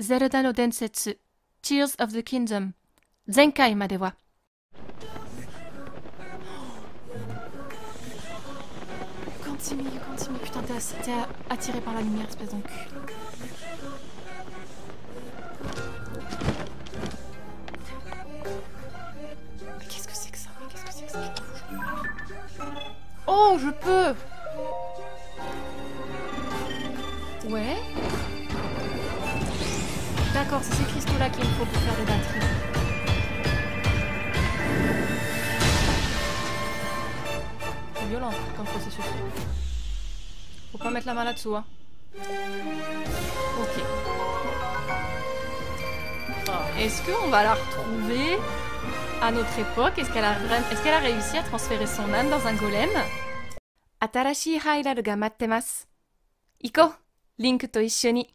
ゼルダの伝説 Tears of the Kingdom 前回までは Continue, continue, putain t'es attiré par la lumière espèce d'enculé. Qu'est-ce que c'est que ça? Qu'est-ce que c'est que ça? Oh je peux. Ouais. D'accord, c'est ces cristaux-là qu'il faut pour faire des batteries. C'est violent comme processus. Faut pas mettre la main là-dessous, hein. Ok. Est-ce qu'on va la retrouver à notre époque? Est-ce qu'elle a réussi à transférer son âme dans un golem? Atarashi Hyrule ga mattemasu. Iko, Link to ishoni.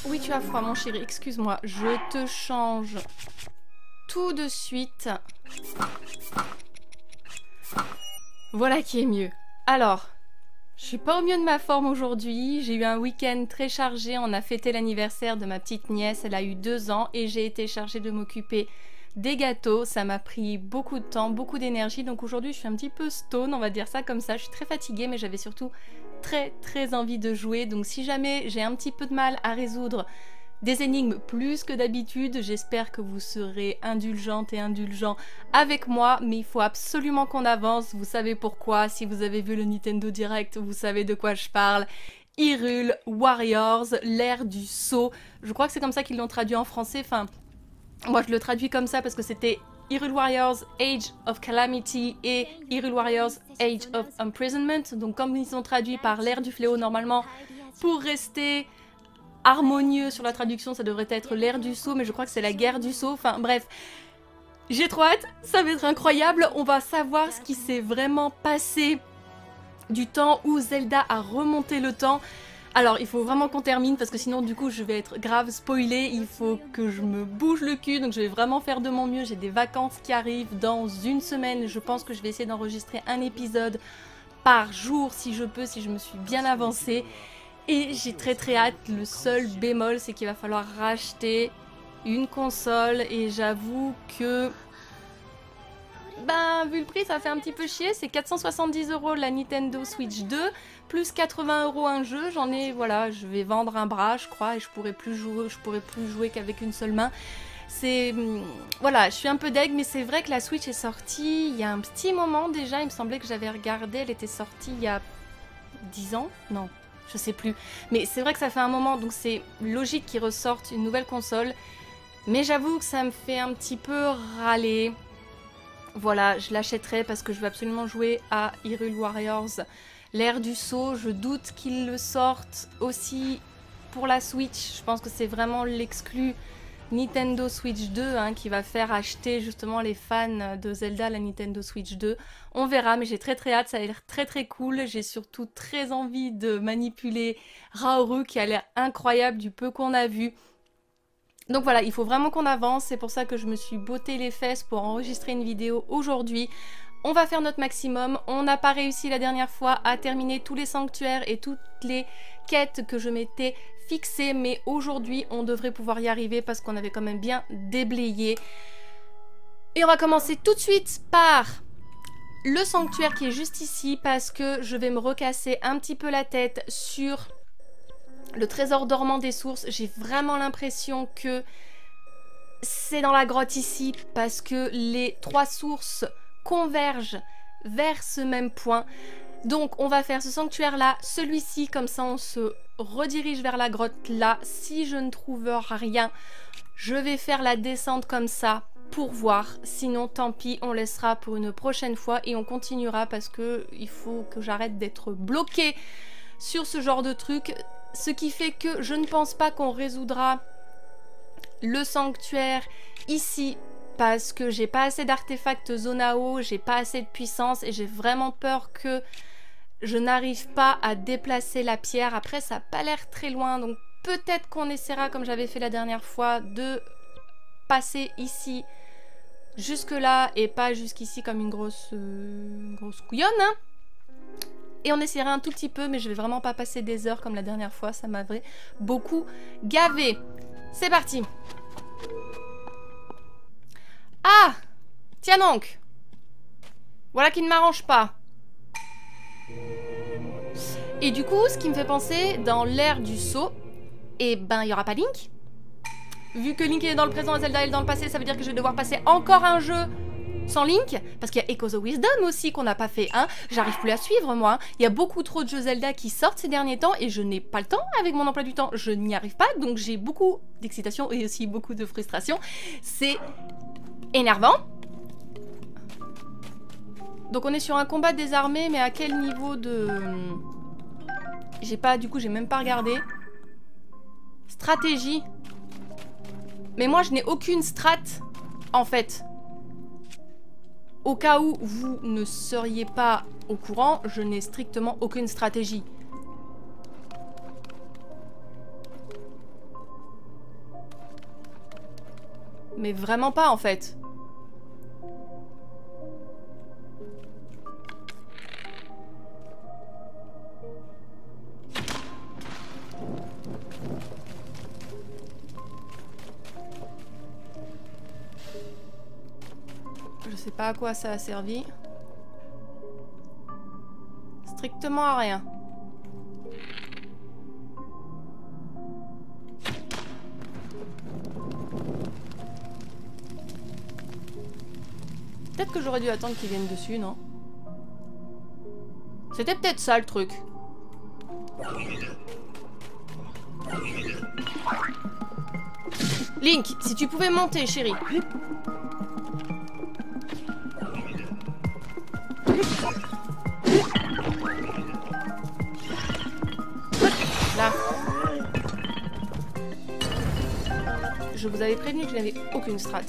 Oui, tu as froid, mon chéri. Excuse-moi. Je te change tout de suite. Voilà qui est mieux. Alors, je suis pas au mieux de ma forme aujourd'hui. J'ai eu un week-end très chargé. On a fêté l'anniversaire de ma petite nièce. Elle a eu 2 ans et j'ai été chargée de m'occuper des gâteaux. Ça m'a pris beaucoup de temps, beaucoup d'énergie. Donc aujourd'hui, je suis un petit peu stone, on va dire ça comme ça. Je suis très fatiguée, mais j'avais surtout très envie de jouer. Donc si jamais j'ai un petit peu de mal à résoudre des énigmes plus que d'habitude, j'espère que vous serez indulgentes et indulgents avec moi, mais il faut absolument qu'on avance. Vous savez pourquoi? Si vous avez vu le Nintendo Direct, vous savez de quoi je parle. Hyrule Warriors, l'ère du sceau. Je crois que c'est comme ça qu'ils l'ont traduit en français. Enfin, moi je le traduis comme ça parce que c'était Hyrule Warriors Age of Calamity et Hyrule Warriors Age of Imprisonment. Donc comme ils sont traduits par l'ère du fléau normalement, pour rester harmonieux sur la traduction, ça devrait être l'ère du sceau, mais je crois que c'est la guerre du sceau. Enfin bref, j'ai trop hâte, ça va être incroyable. On va savoir ce qui s'est vraiment passé du temps où Zelda a remonté le temps. Alors il faut vraiment qu'on termine parce que sinon du coup je vais être grave spoilée. Il faut que je me bouge le cul, donc je vais vraiment faire de mon mieux. J'ai des vacances qui arrivent dans 1 semaine. Je pense que je vais essayer d'enregistrer un épisode par jour si je peux, si je me suis bien avancée. Et j'ai très hâte. Le seul bémol, c'est qu'il va falloir racheter une console. Et j'avoue que... ben, vu le prix, ça fait un petit peu chier. C'est 470 € la Nintendo Switch 2, plus 80 € un jeu. J'en ai, voilà, je vais vendre un bras, je crois, et je pourrai plus jouer qu'avec une seule main. C'est... voilà, je suis un peu deg, mais c'est vrai que la Switch est sortie il y a un petit moment déjà. Il me semblait que j'avais regardé, elle était sortie il y a 10 ans? Non. Je sais plus. Mais c'est vrai que ça fait un moment, donc c'est logique qu'ils ressortent une nouvelle console. Mais j'avoue que ça me fait un petit peu râler. Voilà, je l'achèterai parce que je veux absolument jouer à Hyrule Warriors, l'ère du sceau. Je doute qu'ils le sortent aussi pour la Switch. Je pense que c'est vraiment l'exclu Nintendo Switch 2 hein, qui va faire acheter justement les fans de Zelda la Nintendo Switch 2. On verra, mais j'ai très hâte, ça a l'air très cool. J'ai surtout très envie de manipuler Raoru qui a l'air incroyable du peu qu'on a vu. Donc voilà, il faut vraiment qu'on avance, c'est pour ça que je me suis botté les fesses pour enregistrer une vidéo aujourd'hui. On va faire notre maximum, on n'a pas réussi la dernière fois à terminer tous les sanctuaires et toutes les quêtes que je m'étais fixées, mais aujourd'hui on devrait pouvoir y arriver parce qu'on avait quand même bien déblayé. Et on va commencer tout de suite par le sanctuaire qui est juste ici parce que je vais me recasser un petit peu la tête sur le trésor dormant des sources. J'ai vraiment l'impression que c'est dans la grotte ici parce que les 3 sources convergent vers ce même point. Donc on va faire ce sanctuaire là, celui-ci, comme ça on se redirige vers la grotte là. Si je ne trouve rien, je vais faire la descente comme ça pour voir. Sinon tant pis, on laissera pour une prochaine fois et on continuera parce que il faut que j'arrête d'être bloquée sur ce genre de truc. Ce qui fait que je ne pense pas qu'on résoudra le sanctuaire ici parce que j'ai pas assez d'artefacts Zonao, j'ai pas assez de puissance et j'ai vraiment peur que je n'arrive pas à déplacer la pierre. Après ça n'a pas l'air très loin, donc peut-être qu'on essaiera comme j'avais fait la dernière fois de passer ici jusque là et pas jusqu'ici comme une grosse couillonne hein. et on essaiera un tout petit peu, mais je vais vraiment pas passer des heures comme la dernière fois, ça m'avait beaucoup gavé. C'est parti. Ah! Tiens donc! Voilà qui ne m'arrange pas. Et du coup, ce qui me fait penser, dans l'ère du saut, eh ben, il n'y aura pas Link. Vu que Link est dans le présent et Zelda est dans le passé, ça veut dire que je vais devoir passer encore un jeu sans Link. Parce qu'il y a Echoes of Wisdom aussi qu'on n'a pas fait. Hein. J'arrive plus à suivre, moi. Il y a beaucoup trop de jeux Zelda qui sortent ces derniers temps et je n'ai pas le temps avec mon emploi du temps. Je n'y arrive pas, donc j'ai beaucoup d'excitation et aussi beaucoup de frustration. C'est énervant. Donc on est sur un combat désarmé, mais à quel niveau de... J'ai pas, du coup, j'ai même pas regardé. Stratégie. Mais moi, je n'ai aucune strat, en fait. Au cas où vous ne seriez pas au courant, je n'ai strictement aucune stratégie. Mais vraiment pas, en fait. Je sais pas à quoi ça a servi. Strictement à rien. Peut-être que j'aurais dû attendre qu'ils viennent dessus, non? C'était peut-être ça le truc. Link, si tu pouvais monter, chérie. Là. Je vous avais prévenu que je n'avais aucune strat.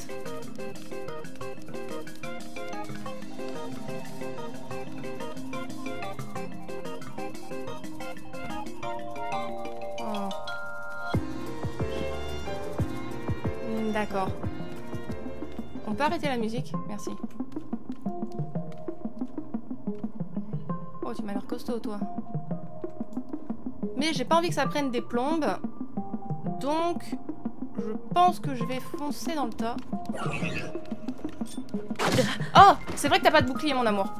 Oh. D'accord. On peut arrêter la musique? Merci. Oh, tu m'as l'air costaud, toi. Mais j'ai pas envie que ça prenne des plombes. Donc, je pense que je vais foncer dans le tas. Oh! C'est vrai que t'as pas de bouclier, mon amour.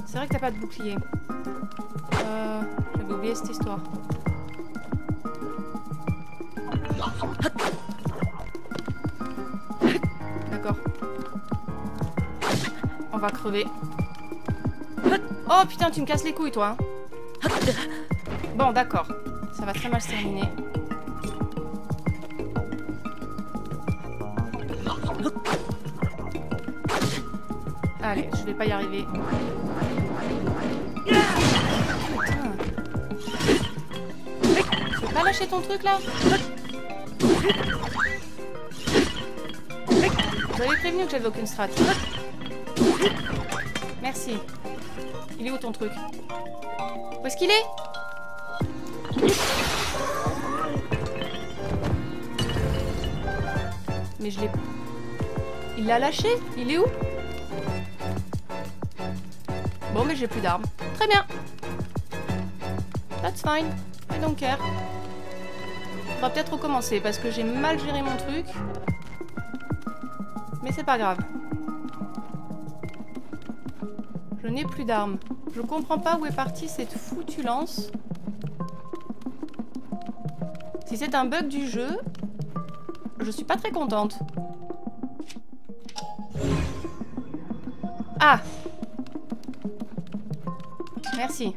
C'est vrai que t'as pas de bouclier. J'avais oublié cette histoire. D'accord. On va crever. Oh putain, tu me casses les couilles, toi. Bon, d'accord. Ça va très mal se terminer. Allez, je vais pas y arriver. Putain. Tu veux pas lâcher ton truc, là? Vous avez prévenu que j'avais aucune strat. Merci. Il est où ton truc? Où est-ce qu'il est? Mais je l'ai... Il l'a lâché? Il est où? Bon, mais j'ai plus d'armes. Très bien. That's fine. I don't care. On va peut-être recommencer parce que j'ai mal géré mon truc. Mais c'est pas grave. Je n'ai plus d'armes. Je comprends pas où est partie cette foutue lance. Si c'est un bug du jeu, je suis pas très contente. Ah! Merci.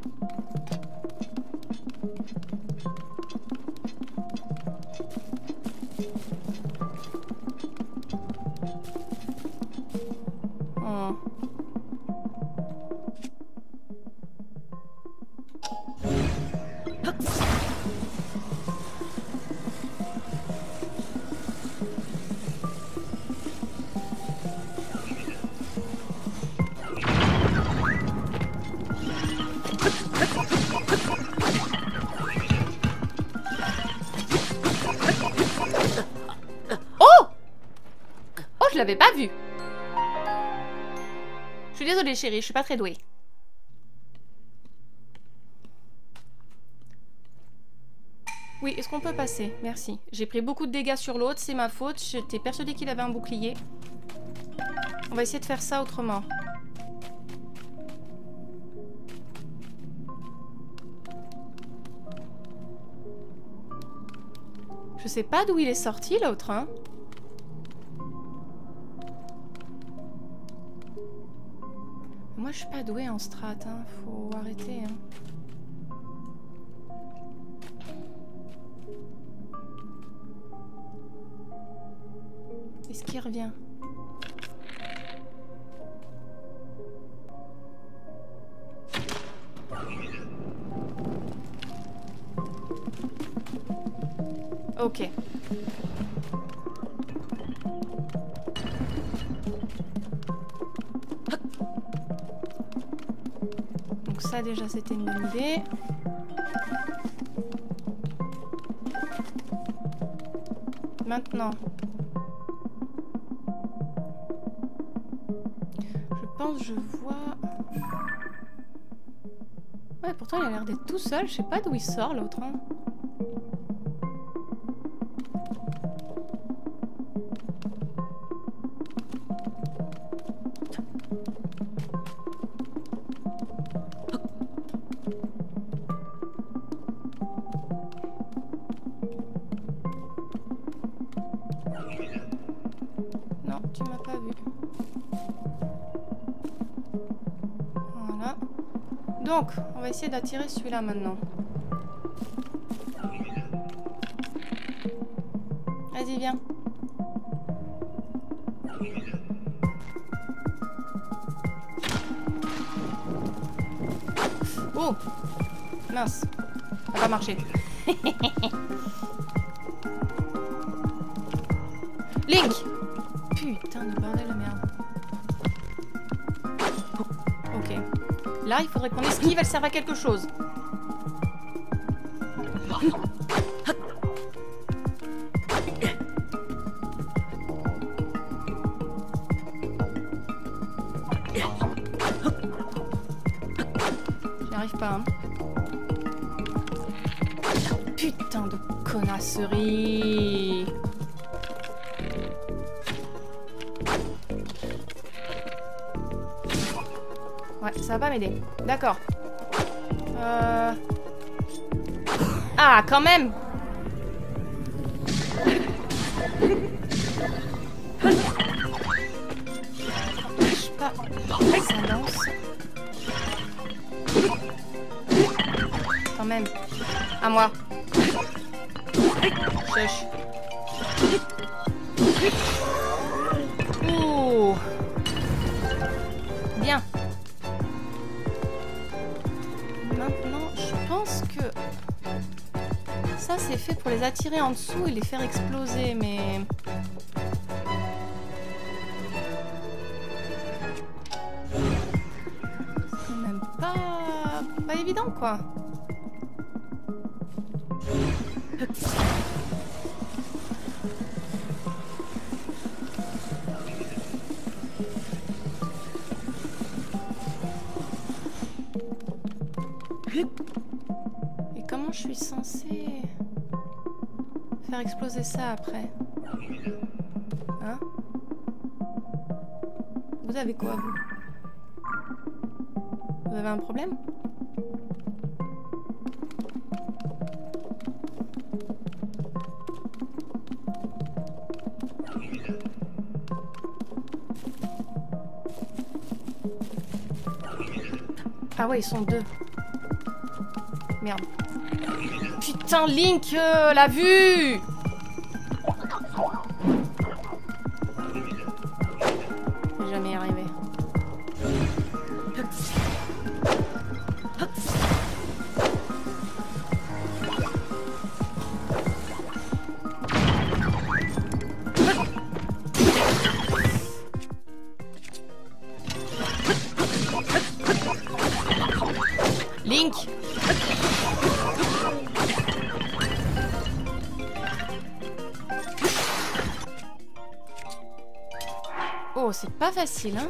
Oh. Oh! Oh, je l'avais pas vu. Je suis désolée chérie, je suis pas très douée. Oui, est-ce qu'on peut passer? Merci. J'ai pris beaucoup de dégâts sur l'autre, c'est ma faute. J'étais persuadée qu'il avait un bouclier. On va essayer de faire ça autrement. Je sais pas d'où il est sorti l'autre, hein. Moi je suis pas douée en strat, hein. Faut arrêter, hein. Est-ce qu'il revient? Ok. Donc ça déjà c'était une bonne idée. Maintenant. Je pense que je vois... Ouais, pourtant il a l'air d'être tout seul. Je sais pas d'où il sort l'autre, hein. Non, tu m'as pas vu. Voilà. Donc, on va essayer d'attirer celui-là maintenant. Vas-y, viens. Oh! Mince. Ça va pas marcher. Link! Putain de bordel de merde. Ok. Là, il faudrait qu'on esquive, elle serve à quelque chose. J'y arrive pas, hein. Putain de connasserie. Ouais, ça va pas m'aider. D'accord. Ah, quand même. Je sais pas. Ça lance. Quand même. À moi. Chèche. Ouh. Bien. Maintenant, je pense que ça c'est fait pour les attirer en dessous et les faire exploser, mais c'est même pas évident quoi. Et comment je suis censée faire exploser ça après? Hein? Vous avez quoi, vous? Vous avez un problème? Ah ouais, ils sont deux. Merde. Putain, Link l'a vu! Je vais jamais y arriver. Link! Oh, c'est pas facile, hein?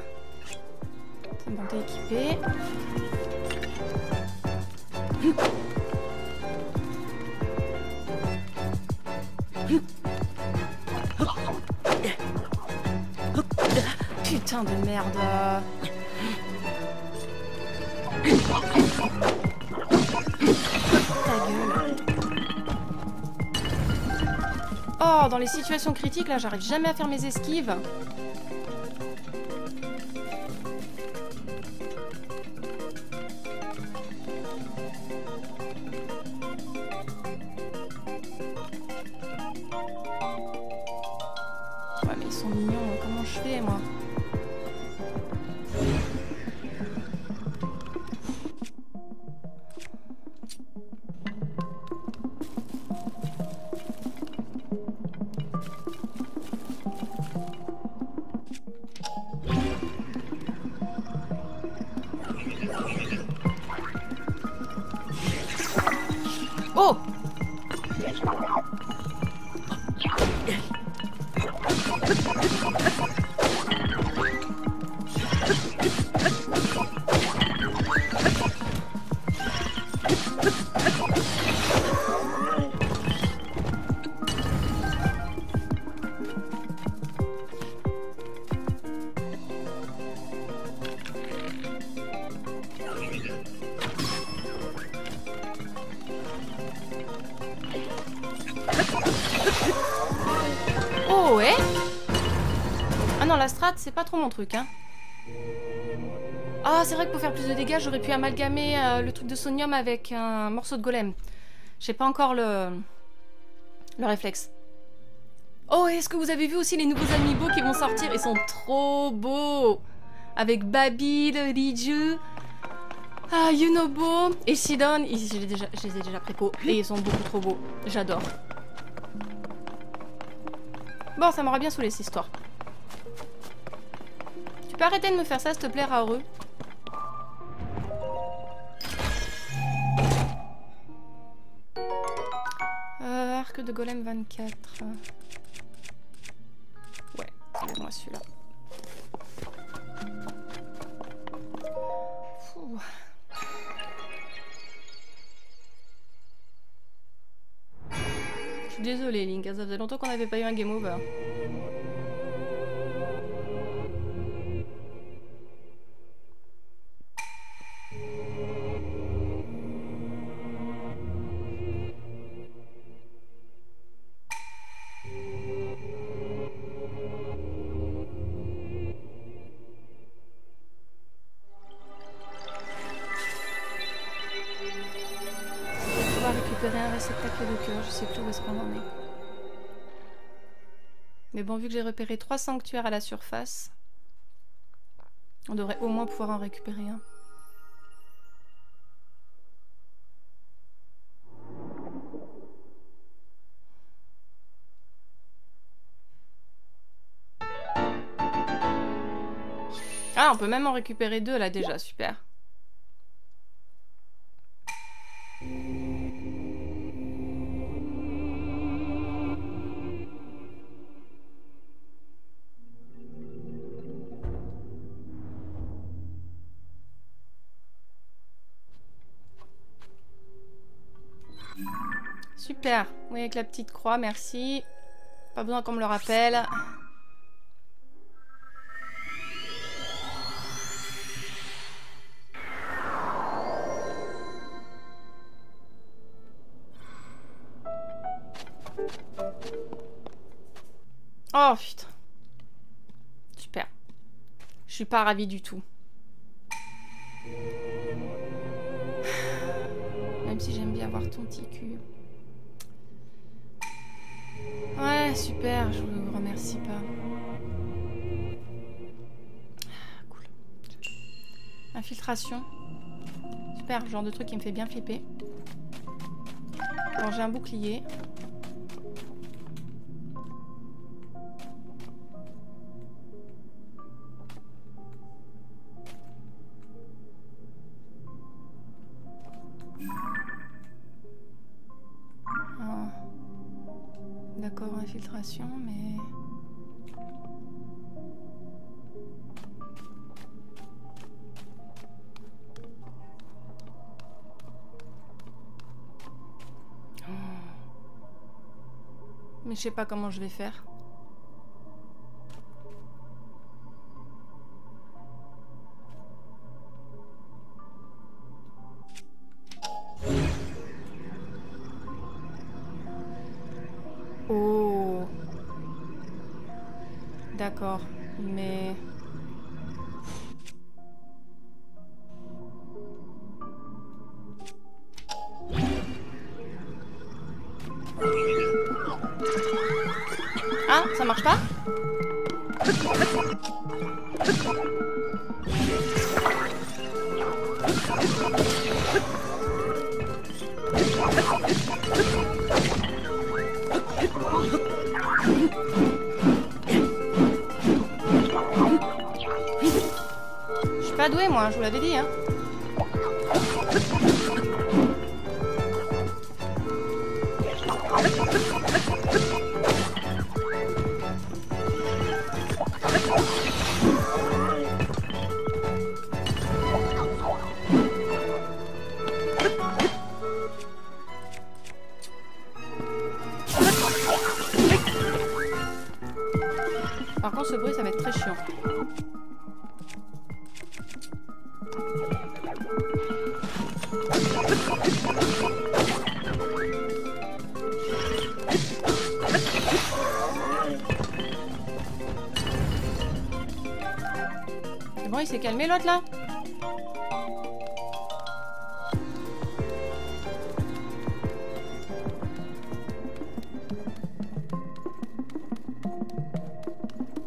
C'est bon, t'es équipé. Putain de merde. Ta gueule. Oh, dans les situations critiques, là, j'arrive jamais à faire mes esquives. Ouais, mais ils sont mignons. Comment je fais, moi? Oh! Oh ouais. Ah non, la strat, c'est pas trop mon truc, hein. Ah, c'est vrai que pour faire plus de dégâts, j'aurais pu amalgamer le truc de sonium avec un morceau de golem. J'ai pas encore le réflexe. Oh, est-ce que vous avez vu aussi les nouveaux amiibo qui vont sortir? Ils sont trop beaux. Avec Babil, Riju, Yunobo et Sidon. Je les ai déjà préco et ils sont beaucoup trop beaux. J'adore. Bon, ça m'aura bien saoulé cette histoire. Tu peux arrêter de me faire ça, s'il te plaît, Raoru? Arc de golem 24. Ouais, moi celui-là. Je suis désolée, Link, ça faisait longtemps qu'on n'avait pas eu un game over. Récupérer un réceptacle de cœur, je sais plus où est-ce qu'on en est. Mais bon, vu que j'ai repéré 3 sanctuaires à la surface, on devrait au moins pouvoir en récupérer un. Ah, on peut même en récupérer 2 là déjà, super. Super. Oui, avec la petite croix, merci. Pas besoin qu'on me le rappelle. Oh putain. Super. Je suis pas ravie du tout. Même si j'aime bien voir ton petit cul. Ouais, super, je vous remercie pas. Cool. Infiltration. Super, genre de truc qui me fait bien flipper. Bon, j'ai un bouclier. D'accord, infiltration, mais... Mais je sais pas comment je vais faire. Oh. D'accord. Mais... Ah, ça marche pas? Je suis pas douée moi, je vous l'avais dit hein. Par contre ce bruit ça va être très chiant. C'est bon, il s'est calmé l'autre là?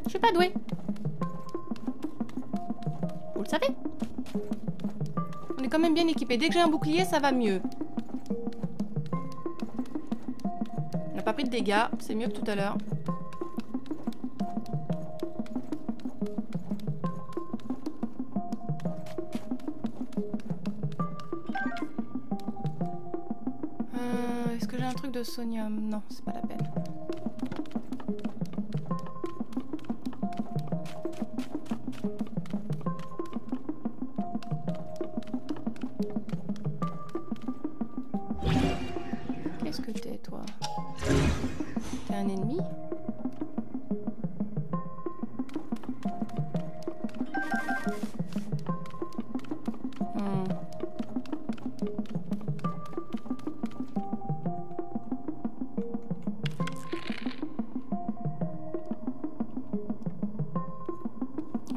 Je suis pas douée. Vous le savez? On est quand même bien équipé. Dès que j'ai un bouclier, ça va mieux. On n'a pas pris de dégâts, c'est mieux que tout à l'heure. Est-ce que j'ai un truc de sonium? Non, c'est pas la peine. Qu'est-ce que t'es, toi? T'es un ennemi?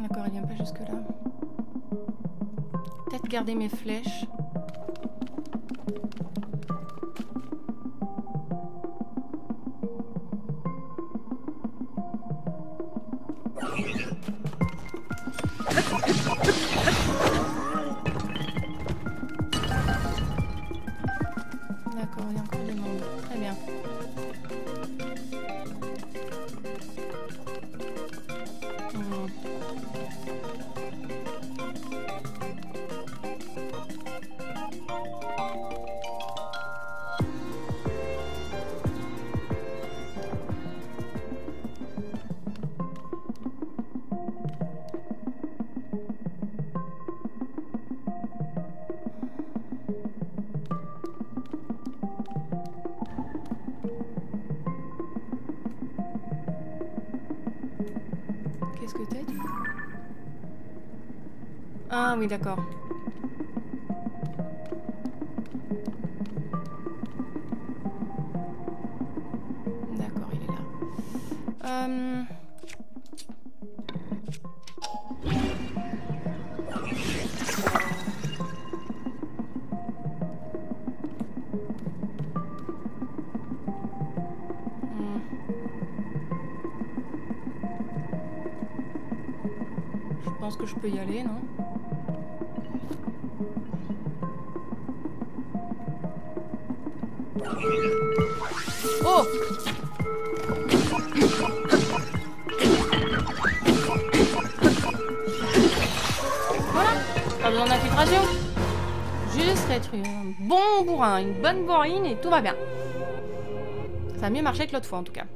D'accord, il vient pas jusque là. Peut-être garder mes flèches. D'accord, il y a encore du monde. Très bien. Qu'est-ce que t'es, tu? Ah oui, d'accord. D'accord, il est là. Je pense que je peux y aller, non? Oh! Voilà! Pas besoin d'infiltration. Juste être un bon bourrin, une bonne bourrine et tout va bien. Ça a mieux marché que l'autre fois en tout cas.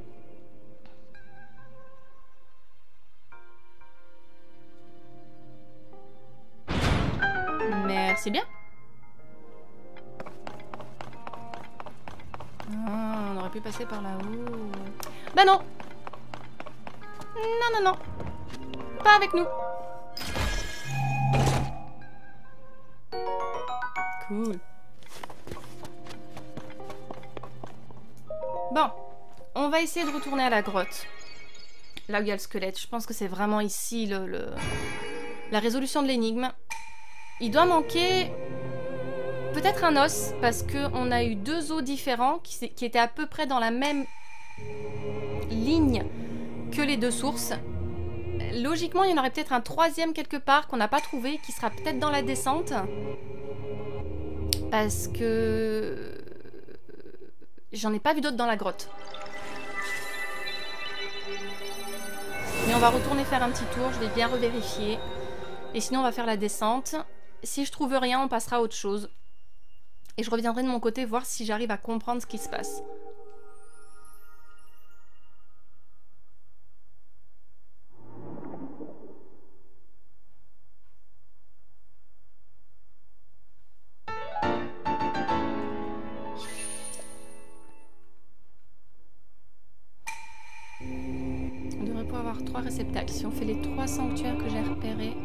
Merci bien. Ah, on aurait pu passer par là-haut. Bah non. Non, non, non. Pas avec nous. Cool. Bon. On va essayer de retourner à la grotte. Là où il y a le squelette. Je pense que c'est vraiment ici la résolution de l'énigme. Il doit manquer peut-être un os, parce qu'on a eu 2 os différents qui étaient à peu près dans la même ligne que les 2 sources. Logiquement, il y en aurait peut-être un 3e quelque part qu'on n'a pas trouvé, qui sera peut-être dans la descente. Parce que j'en ai pas vu d'autres dans la grotte. Mais on va retourner faire un petit tour, je vais bien revérifier. Et sinon, on va faire la descente. Si je trouve rien, on passera à autre chose. Et je reviendrai de mon côté voir si j'arrive à comprendre ce qui se passe. On devrait pouvoir avoir 3 réceptacles. Si on fait les 3 sanctuaires que j'ai repérés...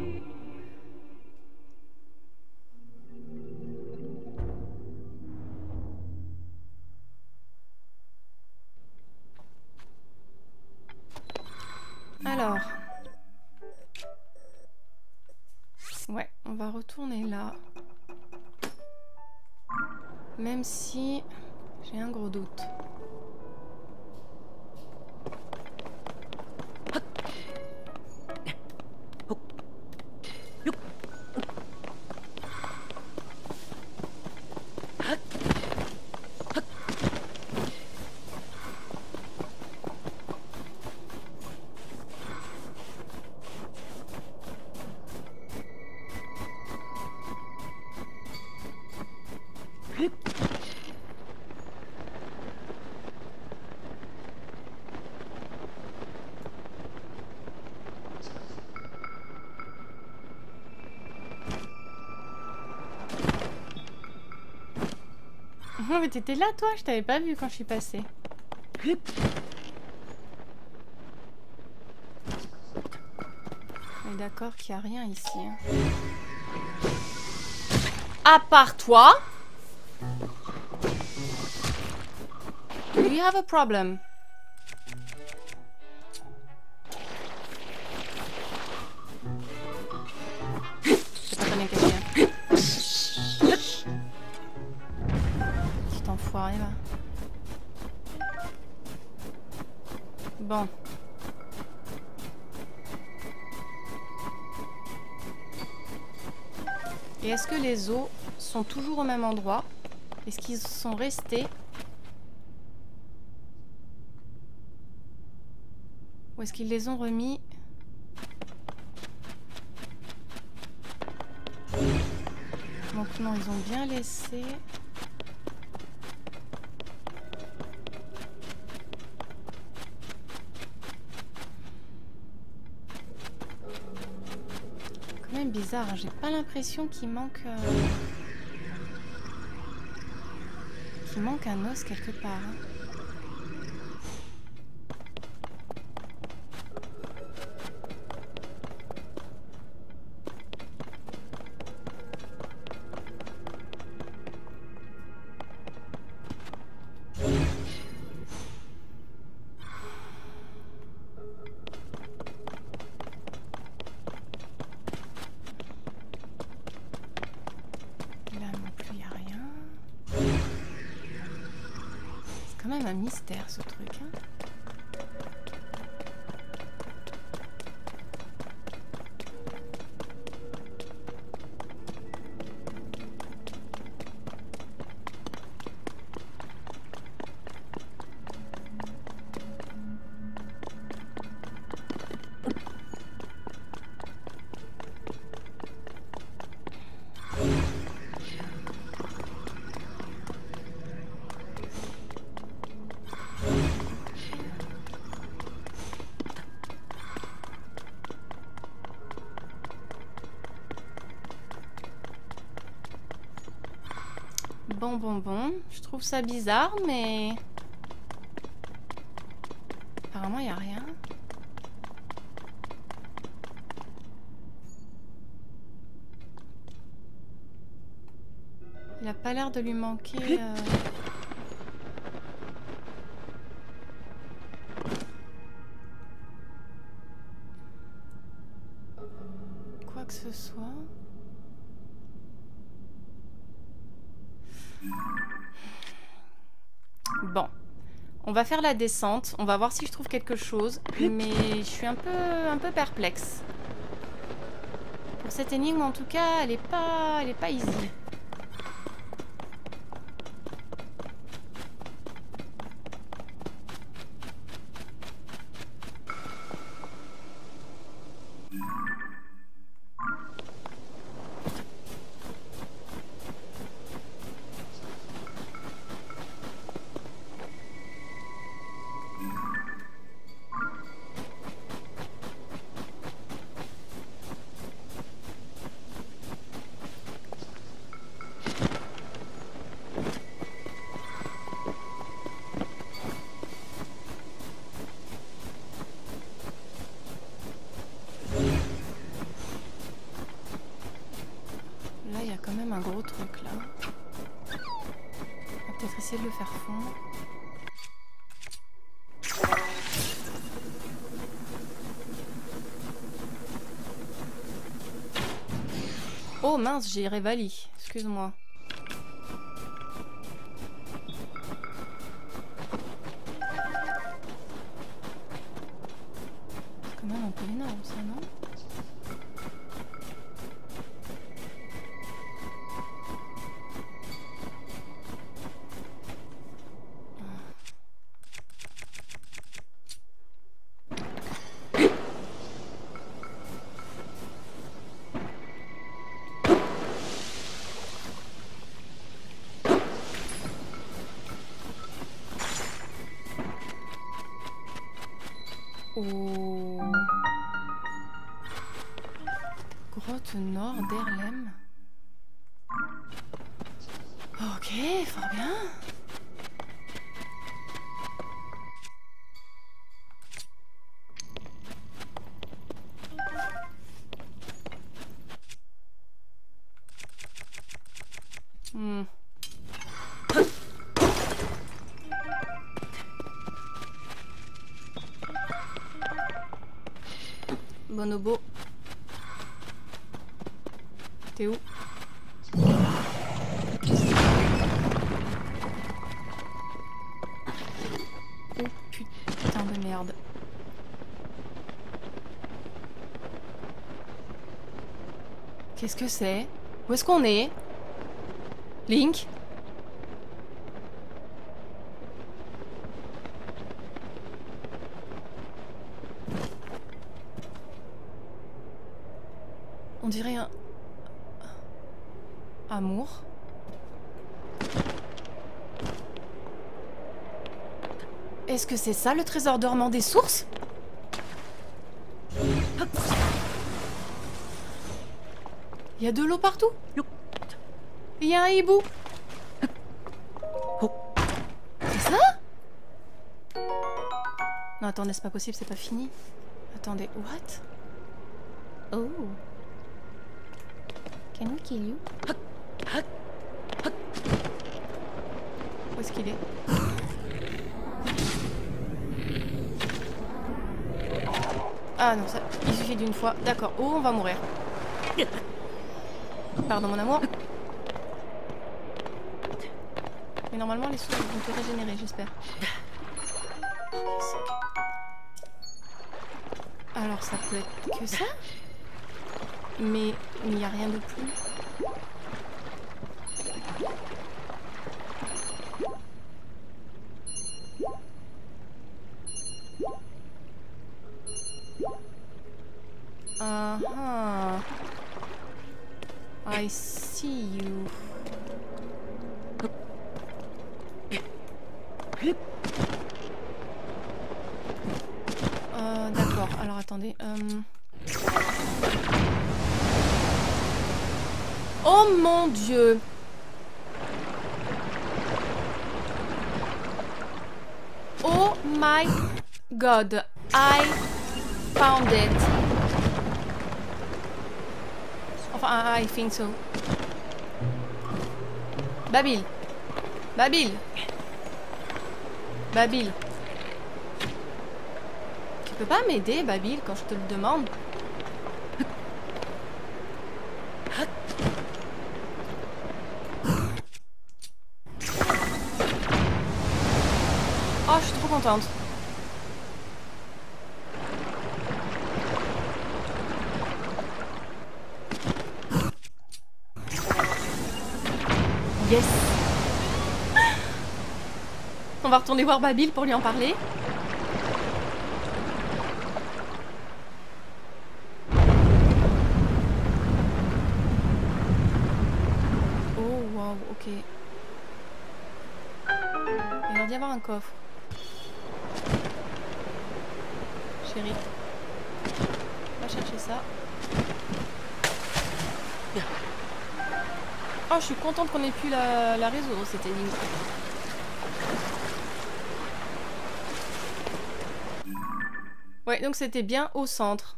Alors, ouais, on va retourner là. Même si j'ai un gros doute. Oh, mais t'étais là, toi? Je t'avais pas vu quand je suis passée. On est d'accord qu'il n'y a rien ici. Hein. À part toi. Do you have a problem? C'est pas très bien caché. Petit enfoiré, va. Bon. Et est-ce que les os sont toujours au même endroit? Est-ce qu'ils sont restés? Ou est-ce qu'ils les ont remis? Donc non, ils ont bien laissé. Quand même bizarre, hein. J'ai pas l'impression qu'il manque... qu'il manque un os quelque part. Hein. C'est quand même un mystère ce truc. Hein. Bon, je trouve ça bizarre, mais... Il a pas l'air de lui manquer... quoi que ce soit. Bon. On va faire la descente. On va voir si je trouve quelque chose. Mais je suis un peu perplexe. Pour cette énigme, en tout cas, elle est pas easy. Là, il y a quand même un gros truc, là. On va peut-être essayer de le faire fondre. Oh mince, j'ai révali. Excuse-moi. C'est quand même un peu énorme, ça, non? Oh. Grotte nord d'Erlem. Ok, fort bien. Bonobo. T'es où? Oh putain de merde. Qu'est-ce que c'est? Où est-ce qu'on est? Link? On dirait un... Amour. Est-ce que c'est ça le trésor dormant des sources? Il y a de l'eau partout. Il y a un hibou. C'est ça? Non, attendez, c'est pas possible, c'est pas fini. Attendez, what? Oh. Can we kill you? Où est-ce qu'il est? Ah non, ça, il suffit d'une fois. D'accord. Oh, on va mourir. Pardon, mon amour. Mais normalement, les sources vont te régénérer, j'espère. Alors, ça peut être que ça? Mais il n'y a rien de plus. Uh-huh. I see you. D'accord, alors attendez. Oh mon Dieu! Oh my God! I found it. Enfin, I think so. Babil. Babil. Babil. Tu peux pas m'aider, Babil, quand je te le demande? Oh, je suis trop contente. Yes. On va retourner voir Babil pour lui en parler. Oh, wow, ok. Il a l'air d'y avoir un coffre. Chérie. Va chercher ça. Oh, je suis contente qu'on ait pu la résoudre, cette énigme. Ouais, donc c'était bien au centre.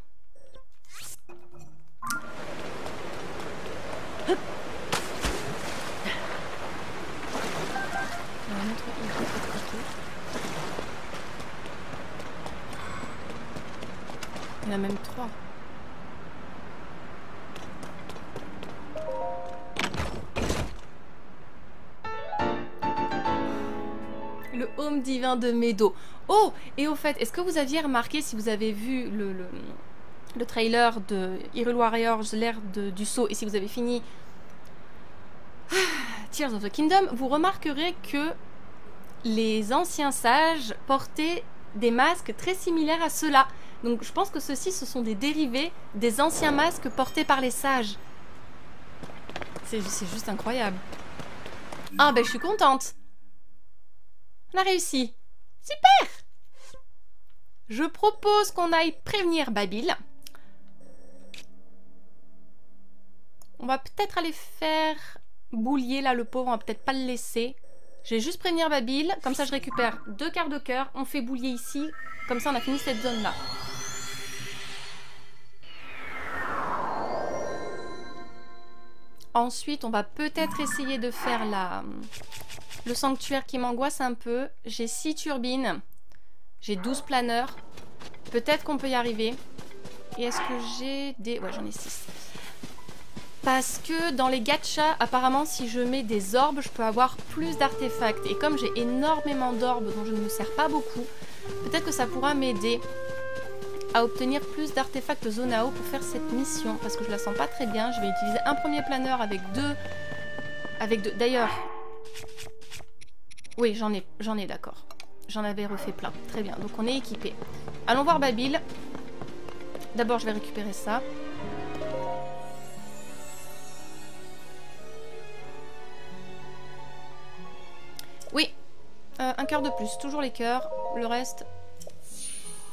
Il y en a même 3. Le home divin de Meadow. Oh, et au fait, est-ce que vous aviez remarqué, si vous avez vu le trailer de Hyrule Warriors, l'ère du saut, et si vous avez fini Tears of the Kingdom, vous remarquerez que les anciens sages portaient des masques très similaires à ceux-là. Donc je pense que ceux-ci, ce sont des dérivés des anciens masques portés par les sages. C'est juste incroyable. Ah ben je suis contente. On a réussi. Super! Je propose qu'on aille prévenir Babil. On va peut-être aller faire boulier là le pauvre, on va peut-être pas le laisser. Je vais juste prévenir Babil, comme ça je récupère 2 quarts de cœur, on fait boulier ici, comme ça on a fini cette zone là. Ensuite on va peut-être essayer de faire le sanctuaire qui m'angoisse un peu. J'ai 6 turbines, j'ai 12 planeurs, peut-être qu'on peut y arriver. Et est-ce que j'ai des... Ouais, j'en ai 6. Parce que dans les gachas, apparemment, si je mets des orbes, je peux avoir plus d'artefacts. Et comme j'ai énormément d'orbes dont je ne me sers pas beaucoup, peut-être que ça pourra m'aider à obtenir plus d'artefacts Zonao pour faire cette mission. Parce que je la sens pas très bien. Je vais utiliser un premier planeur avec deux... D'ailleurs... Oui, j'en ai d'accord. J'en avais refait plein. Très bien, donc on est équipé. Allons voir Babil. D'abord, je vais récupérer ça. Oui, un cœur de plus. Toujours les cœurs. Le reste,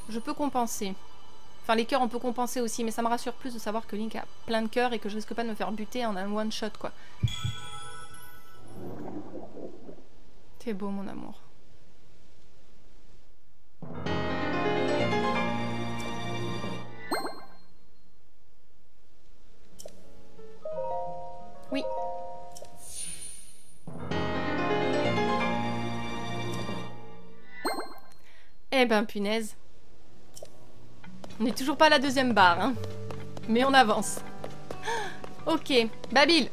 je peux compenser. Enfin, les cœurs, on peut compenser aussi, mais ça me rassure plus de savoir que Link a plein de cœurs et que je risque pas de me faire buter en un one-shot, quoi. C'est beau, mon amour. Oui. Eh ben, punaise. On n'est toujours pas à la deuxième barre, hein. Mais on avance. Ok, Babil.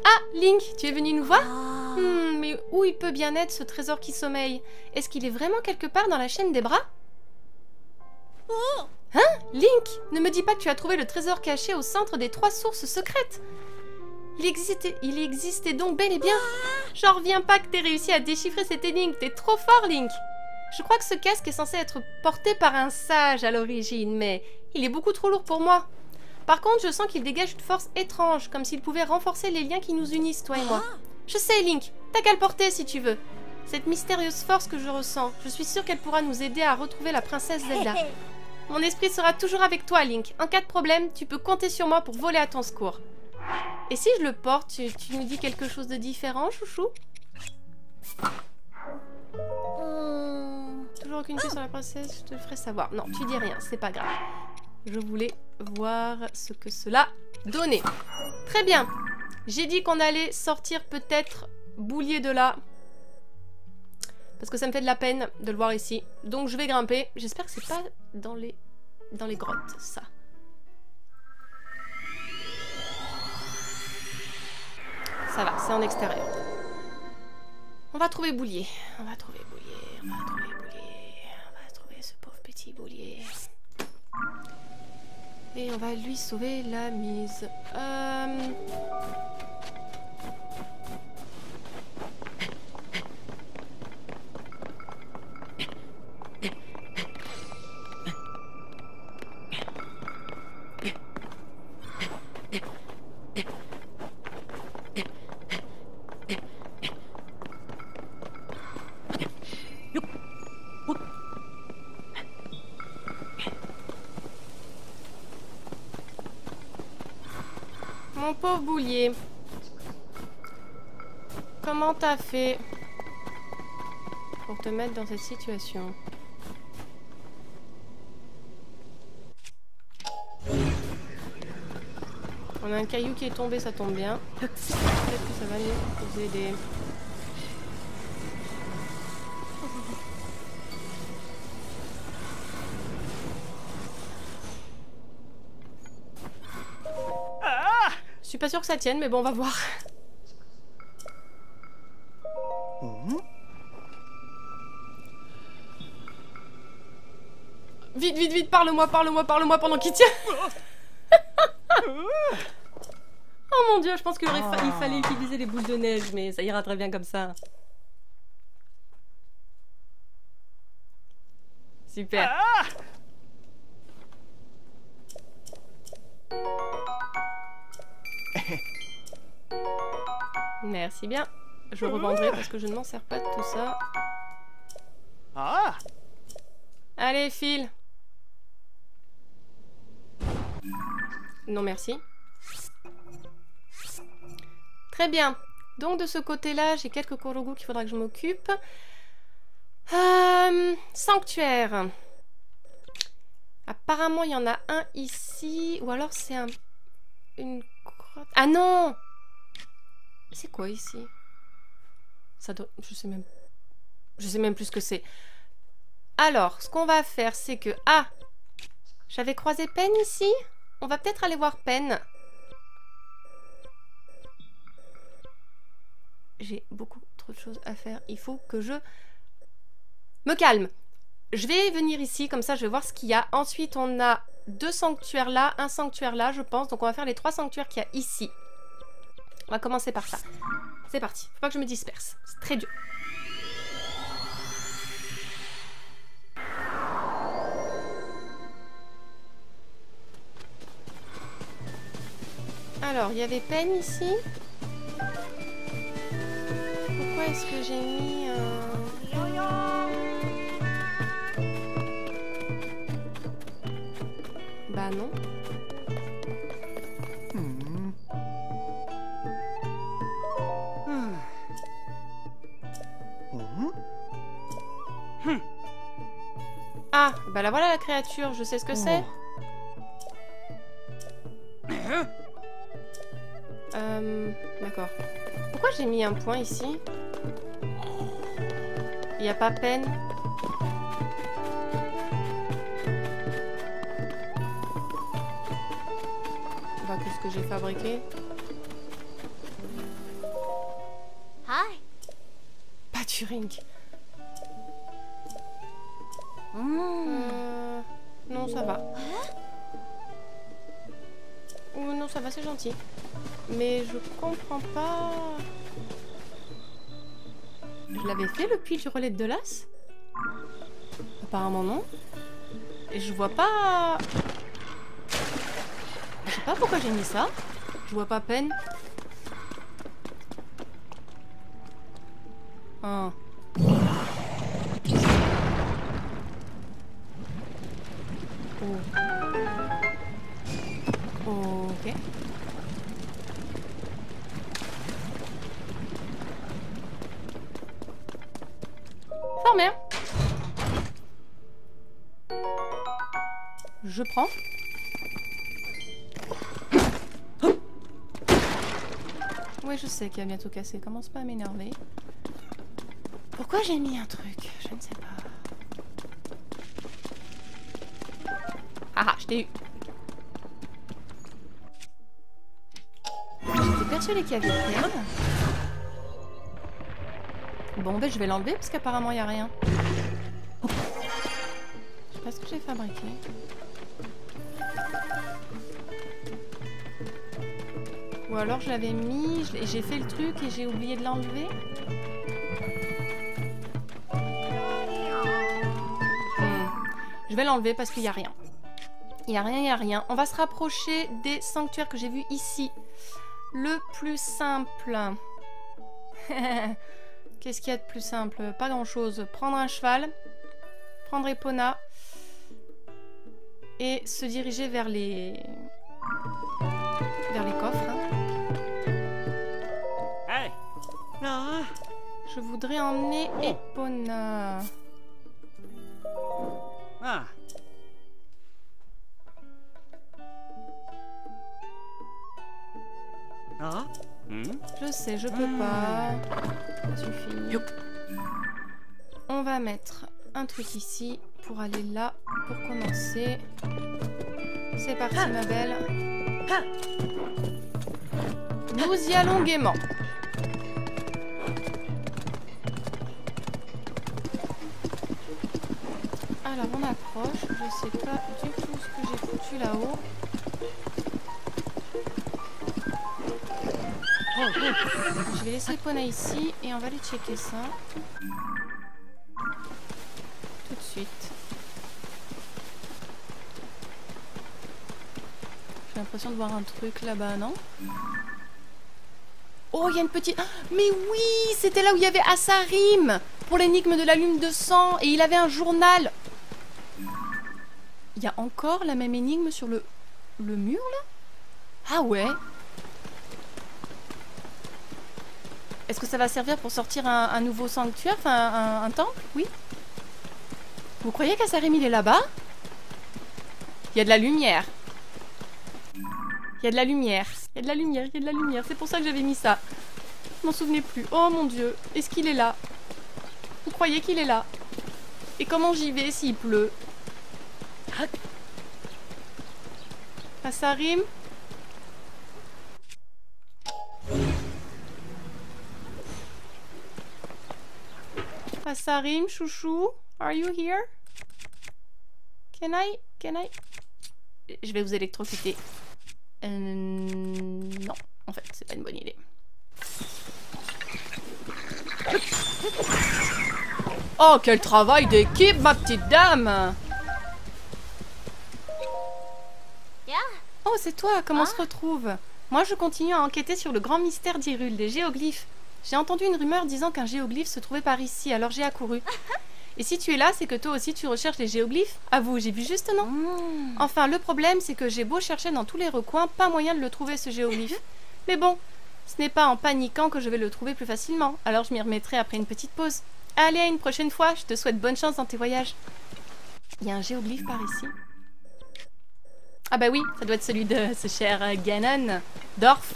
Ah, Link, tu es venu nous voir? Mais où il peut bien être ce trésor qui sommeille? Est-ce qu'il est vraiment quelque part dans la chaîne des bras? Hein? Link, ne me dis pas que tu as trouvé le trésor caché au centre des 3 sources secrètes. Il existait donc bel et bien. J'en reviens pas que t'aies réussi à déchiffrer cette énigme. T'es trop fort, Link. Je crois que ce casque est censé être porté par un sage à l'origine, mais il est beaucoup trop lourd pour moi. Par contre, je sens qu'il dégage une force étrange, comme s'il pouvait renforcer les liens qui nous unissent, toi et moi. Je sais, Link, t'as qu'à le porter si tu veux. Cette mystérieuse force que je ressens, je suis sûre qu'elle pourra nous aider à retrouver la princesse Zelda. Mon esprit sera toujours avec toi, Link. En cas de problème, tu peux compter sur moi pour voler à ton secours. Et si je le porte, tu nous dis quelque chose de différent, chouchou? Toujours aucune question sur la princesse, je te le ferai savoir. Non, tu dis rien, c'est pas grave. Je voulais voir ce que cela donnait. Très bien. J'ai dit qu'on allait sortir peut-être Boulier de là. Parce que ça me fait de la peine de le voir ici. Donc je vais grimper. J'espère que c'est pas dans les grottes, ça. Ça va, c'est en extérieur. On va trouver Boulier. On va trouver Boulier. On va trouver Boulier. On va trouver ce pauvre petit Boulier. Et on va lui sauver la mise. Mon pauvre Boulier. Comment t'as fait pour te mettre dans cette situation? On a un caillou qui est tombé, ça tombe bien. Peut-être que ça va nous aider. Je suis pas sûre que ça tienne, mais bon, on va voir. Vite, vite, vite, parle-moi pendant qu'il tient. Oh mon dieu, je pense qu'il fallait utiliser les boules de neige, mais ça ira très bien comme ça. Super. Merci bien. Je revendrai parce que je ne m'en sers pas de tout ça. Allez, file. Non, merci. Très bien. Donc, de ce côté-là, j'ai quelques Korogu qu'il faudra que je m'occupe. Sanctuaire. Apparemment, il y en a un ici. Ou alors, c'est une grotte. Ah non! C'est quoi ici? Ça doit... Je sais même plus ce que c'est. Alors, ce qu'on va faire, c'est que... Ah! J'avais croisé Pen ici. On va peut-être aller voir Pen. J'ai beaucoup trop de choses à faire. Il faut que je me calme. Je vais venir ici, comme ça je vais voir ce qu'il y a. Ensuite, on a 2 sanctuaires là, un sanctuaire là, je pense. Donc on va faire les 3 sanctuaires qu'il y a ici. On va commencer par ça. C'est parti. Faut pas que je me disperse. C'est très dur. Alors, il y avait Pen ici. Pourquoi est-ce que j'ai mis Bah non. Ah, bah là voilà la créature, je sais ce que c'est. D'accord. Pourquoi j'ai mis un point ici? Il n'y a pas Pen. Bah, qu'est-ce que j'ai fabriqué? Hi. Pâturing. Non, ça va. Non, ça va, c'est gentil. Mais je comprends pas... Je l'avais fait le puits du relais de Las? Apparemment non. Et je vois pas... Je sais pas pourquoi j'ai mis ça. Je vois pas Pen. Ah. Oh. Ok. Fort bien. Je prends. Oui, je sais qu'il va bientôt casser. Commence pas à m'énerver. Pourquoi j'ai mis un truc? Je ne sais pas. Ah, je t'ai eu. J'étais persuadée qu'il y avait rien. Bon, ben je vais l'enlever parce qu'apparemment il n'y a rien. Je sais pas ce que j'ai fabriqué. Ou alors je l'avais mis, j'ai fait le truc et j'ai oublié de l'enlever. Je vais l'enlever parce qu'il n'y a rien. Il n'y a rien, il n'y a rien. On va se rapprocher des sanctuaires que j'ai vus ici. Le plus simple. Qu'est-ce qu'il y a de plus simple? Pas grand-chose. Prendre un cheval. Prendre Epona. Et se diriger vers les... coffres. Hein. Hey. Non. Je voudrais emmener Epona. Ah. Ah. Je sais, je peux pas. Ça suffit. Youp. On va mettre un truc ici pour aller là, pour commencer. C'est parti, ma belle. Nous y allons gaiement. Alors, on approche. Je sais pas du tout ce que j'ai foutu là-haut. Je vais laisser Epona ici et on va aller checker ça. Tout de suite. J'ai l'impression de voir un truc là-bas, non? Oh, il y a une petite... Ah, mais oui, c'était là où il y avait Asarim pour l'énigme de la lune de sang et il avait un journal. Il y a encore la même énigme sur le mur, là? Ah ouais. Est-ce que ça va servir pour sortir un nouveau sanctuaire? Enfin, un temple? Oui. Vous croyez qu'Asarim, il est là-bas? Il y a de la lumière. Il y a de la lumière. Il y a de la lumière, il y a de la lumière. C'est pour ça que j'avais mis ça. Je m'en souvenais plus. Oh mon Dieu. Est-ce qu'il est là? Vous croyez qu'il est là? Et comment j'y vais s'il pleut? Asarim? Asarim, chouchou, are you here? Can I? Je vais vous électrocuter. Non, en fait, c'est pas une bonne idée. Oh, quel travail d'équipe, ma petite dame! Yeah. Oh, c'est toi, comment on se retrouve? Moi, je continue à enquêter sur le grand mystère d'Hyrule, des géoglyphes. J'ai entendu une rumeur disant qu'un géoglyphe se trouvait par ici, alors j'ai accouru. Et si tu es là, c'est que toi aussi tu recherches les géoglyphes? Avoue, j'ai vu juste non? Enfin, le problème, c'est que j'ai beau chercher dans tous les recoins, pas moyen de le trouver ce géoglyphe. Mais bon, ce n'est pas en paniquant que je vais le trouver plus facilement, alors je m'y remettrai après une petite pause. Allez, à une prochaine fois, je te souhaite bonne chance dans tes voyages. Il y a un géoglyphe par ici? Ah bah oui, ça doit être celui de ce cher Ganon. Dorf.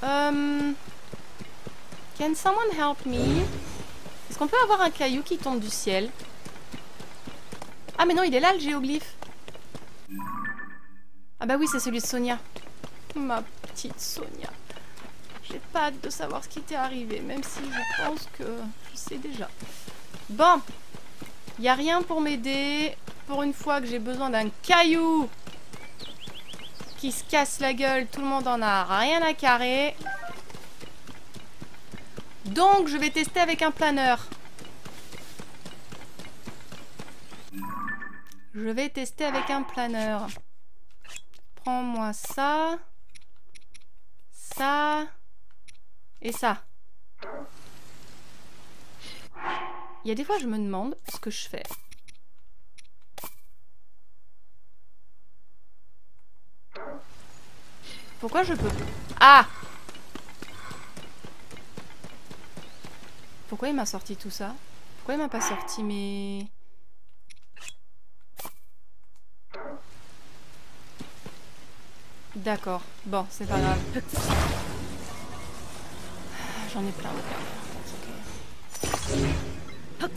Can someone help me? Est-ce qu'on peut avoir un caillou qui tombe du ciel? Ah mais non, il est là le géoglyphe. Ah bah oui, c'est celui de Sonia. Ma petite Sonia. J'ai pas hâte de savoir ce qui t'est arrivé, même si je pense que je sais déjà. Bon, il n'y a rien pour m'aider. Pour une fois que j'ai besoin d'un caillou qui se casse la gueule, tout le monde en a rien à carrer. Donc, je vais tester avec un planeur. Je vais tester avec un planeur. Prends-moi ça. Ça. Et ça. Il y a des fois, je me demande ce que je fais. Pourquoi je peux... Ah! Pourquoi il m'a sorti tout ça? Pourquoi il m'a pas sorti mes... D'accord. Bon, c'est pas grave. J'en ai plein de pervers. Ok.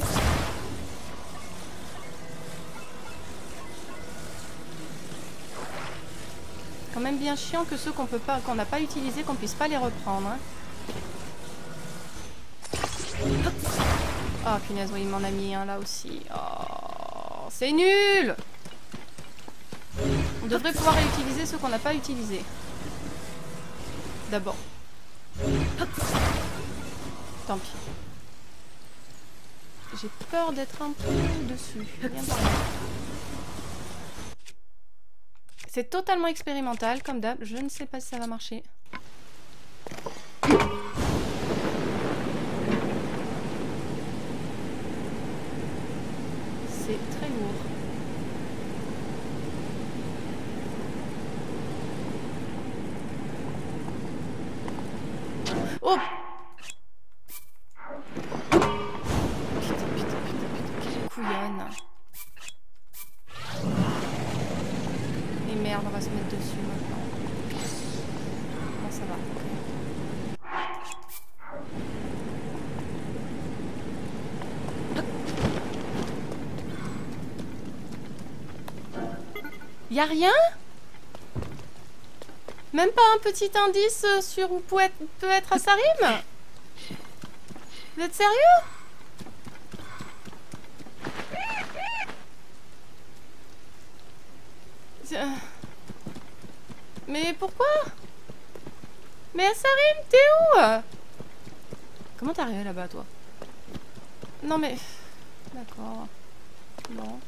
Quand même bien chiant que ceux qu'on peut pas, qu'on n'a pas utilisés, qu'on puisse pas les reprendre. Hein. Oh punaise, oui, il m'en a mis un là aussi. Oh, c'est nul! On devrait pouvoir réutiliser ceux qu'on n'a pas utilisés. D'abord. Tant pis. J'ai peur d'être un peu dessus. Viens par là. C'est totalement expérimental, comme d'hab. Je ne sais pas si ça va marcher. C'est très lourd. Oh! Putain, quelle couillonne. Et merde, on va se mettre dessus maintenant. Bon, ça va. Y a rien? Même pas un petit indice sur où peut être Asarim? Vous êtes sérieux? Mais pourquoi? Mais Asarim, t'es où? Comment t'es arrivé là-bas, toi? Non mais... D'accord. Bon.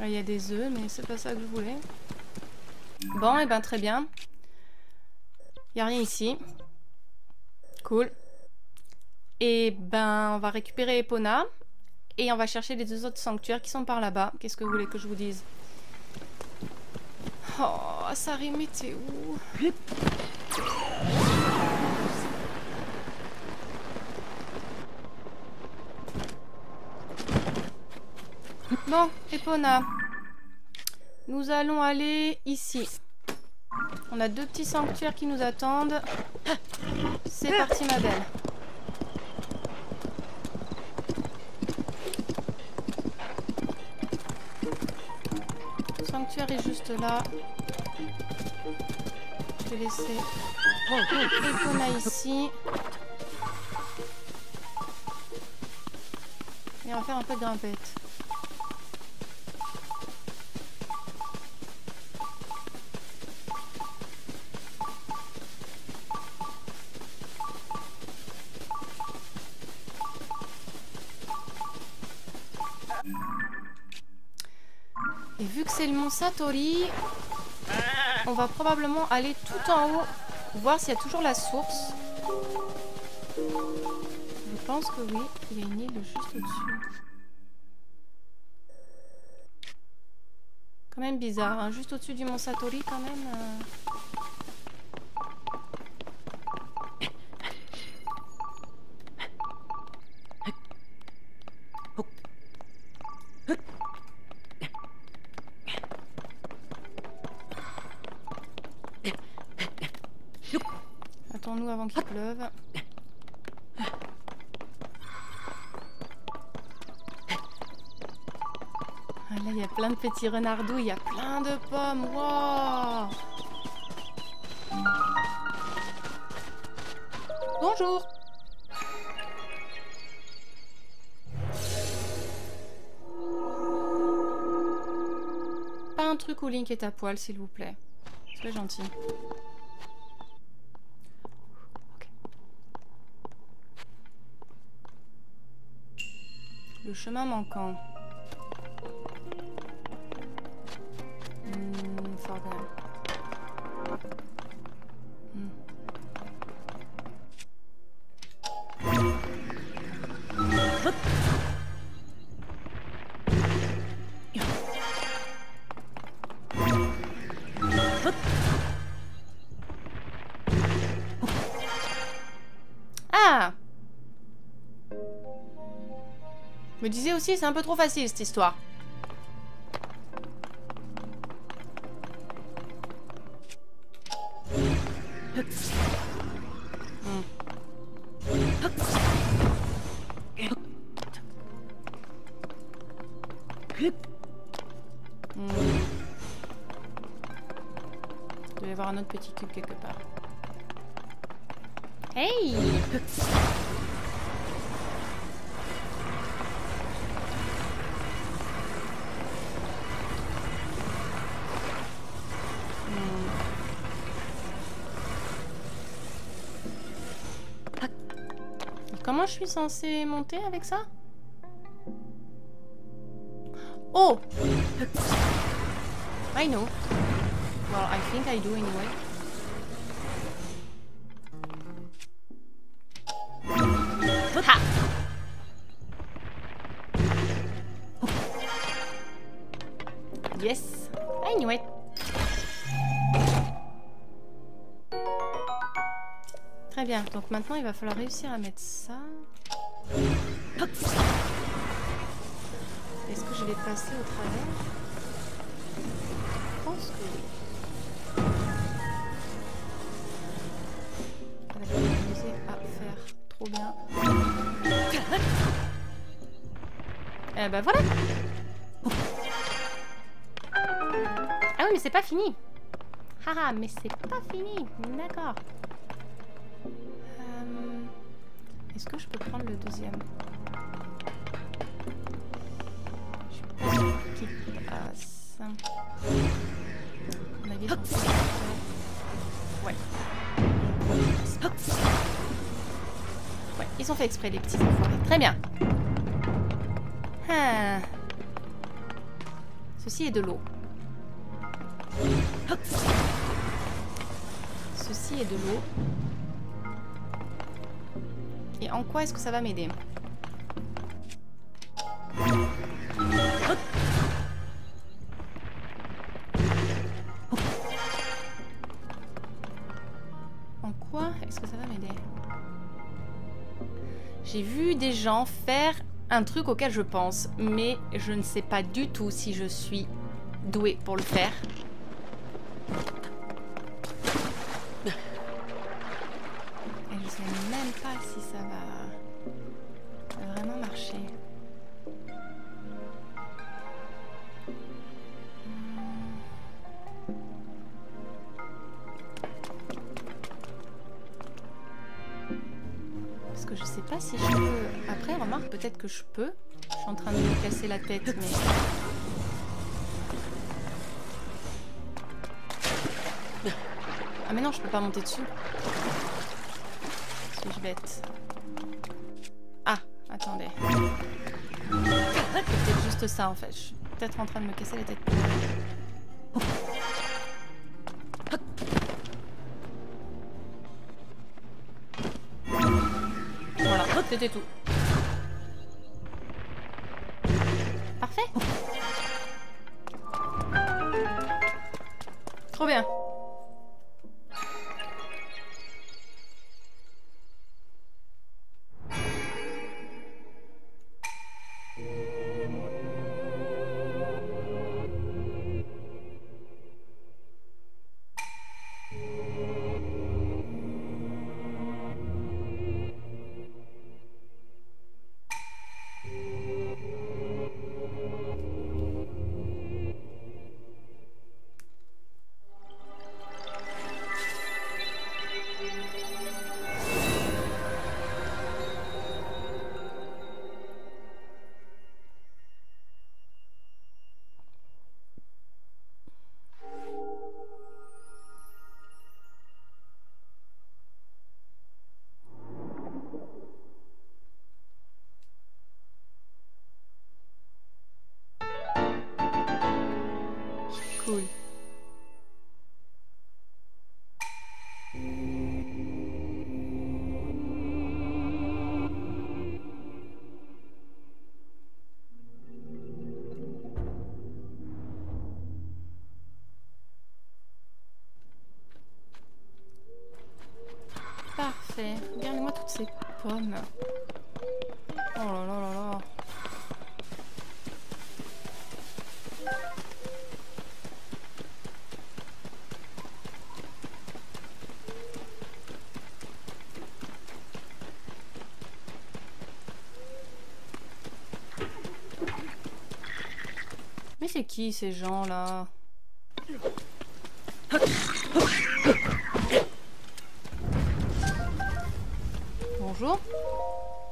Il y a des œufs, mais c'est pas ça que je voulais. Bon, et ben très bien. Il n'y a rien ici. Cool. Et ben, on va récupérer Epona. Et on va chercher les deux autres sanctuaires qui sont par là-bas. Qu'est-ce que vous voulez que je vous dise? Oh, Asarim, mais t'es où? Bon, Epona. Nous allons aller ici. On a deux petits sanctuaires qui nous attendent. C'est parti, ma belle. Le sanctuaire est juste là. Je vais laisser Epona ici. Et on va faire un peu de grimpette. Et vu que c'est le mont Satori, on va probablement aller tout en haut, voir s'il y a toujours la source. Je pense que oui, il y a une île juste au-dessus. Quand même bizarre, hein, juste au-dessus du mont Satori quand même. Attends-nous avant qu'il pleuve. Ah, là, il y a plein de petits renardous, il y a plein de pommes. Wow! Bonjour! Pas un truc où Link est à poil, s'il vous plaît. Soyez gentil. Le chemin manquant. Fort bien. Ah! Je me disais aussi, c'est un peu trop facile cette histoire. Il doit y avoir un autre petit cube quelque part. Hey! Comment je suis censée monter avec ça? Oh! I know. Well, I think I do anyway. Ha! Yes! I knew it. Très bien, donc maintenant il va falloir réussir à mettre ça. Est-ce que je vais passer au travers? Je pense que oui. Elle va m'amuser à faire. Trop bien. Eh ben voilà! Ah oui, mais c'est pas fini! Haha, mais c'est pas fini! D'accord. Est-ce que je peux prendre le deuxième? Je suis pas sûre qu'il passe. On a vu ouais. Ouais, ils ont fait exprès les petits enfoirés. Très bien. Ah. Ceci est de l'eau. Ceci est de l'eau. Et en quoi est-ce que ça va m'aider? En quoi est-ce que ça va m'aider? J'ai vu des gens faire un truc auquel je pense, mais je ne sais pas du tout si je suis douée pour le faire. Et je sais même pas si ça va vraiment marcher. Parce que je sais pas si je peux... Après, remarque, peut-être que je peux. Je suis en train de me casser la tête, mais... Ah mais non, je peux pas monter dessus. Suis-je bête? Ah, attendez. C'est peut-être juste ça en fait. Je suis peut-être en train de me casser la tête. Voilà, c'était tout. Parfait. Trop bien. Cool. Parfait. Regardez-moi toutes ces pommes. Oh là là là là. c'est qui ces gens-là? Bonjour.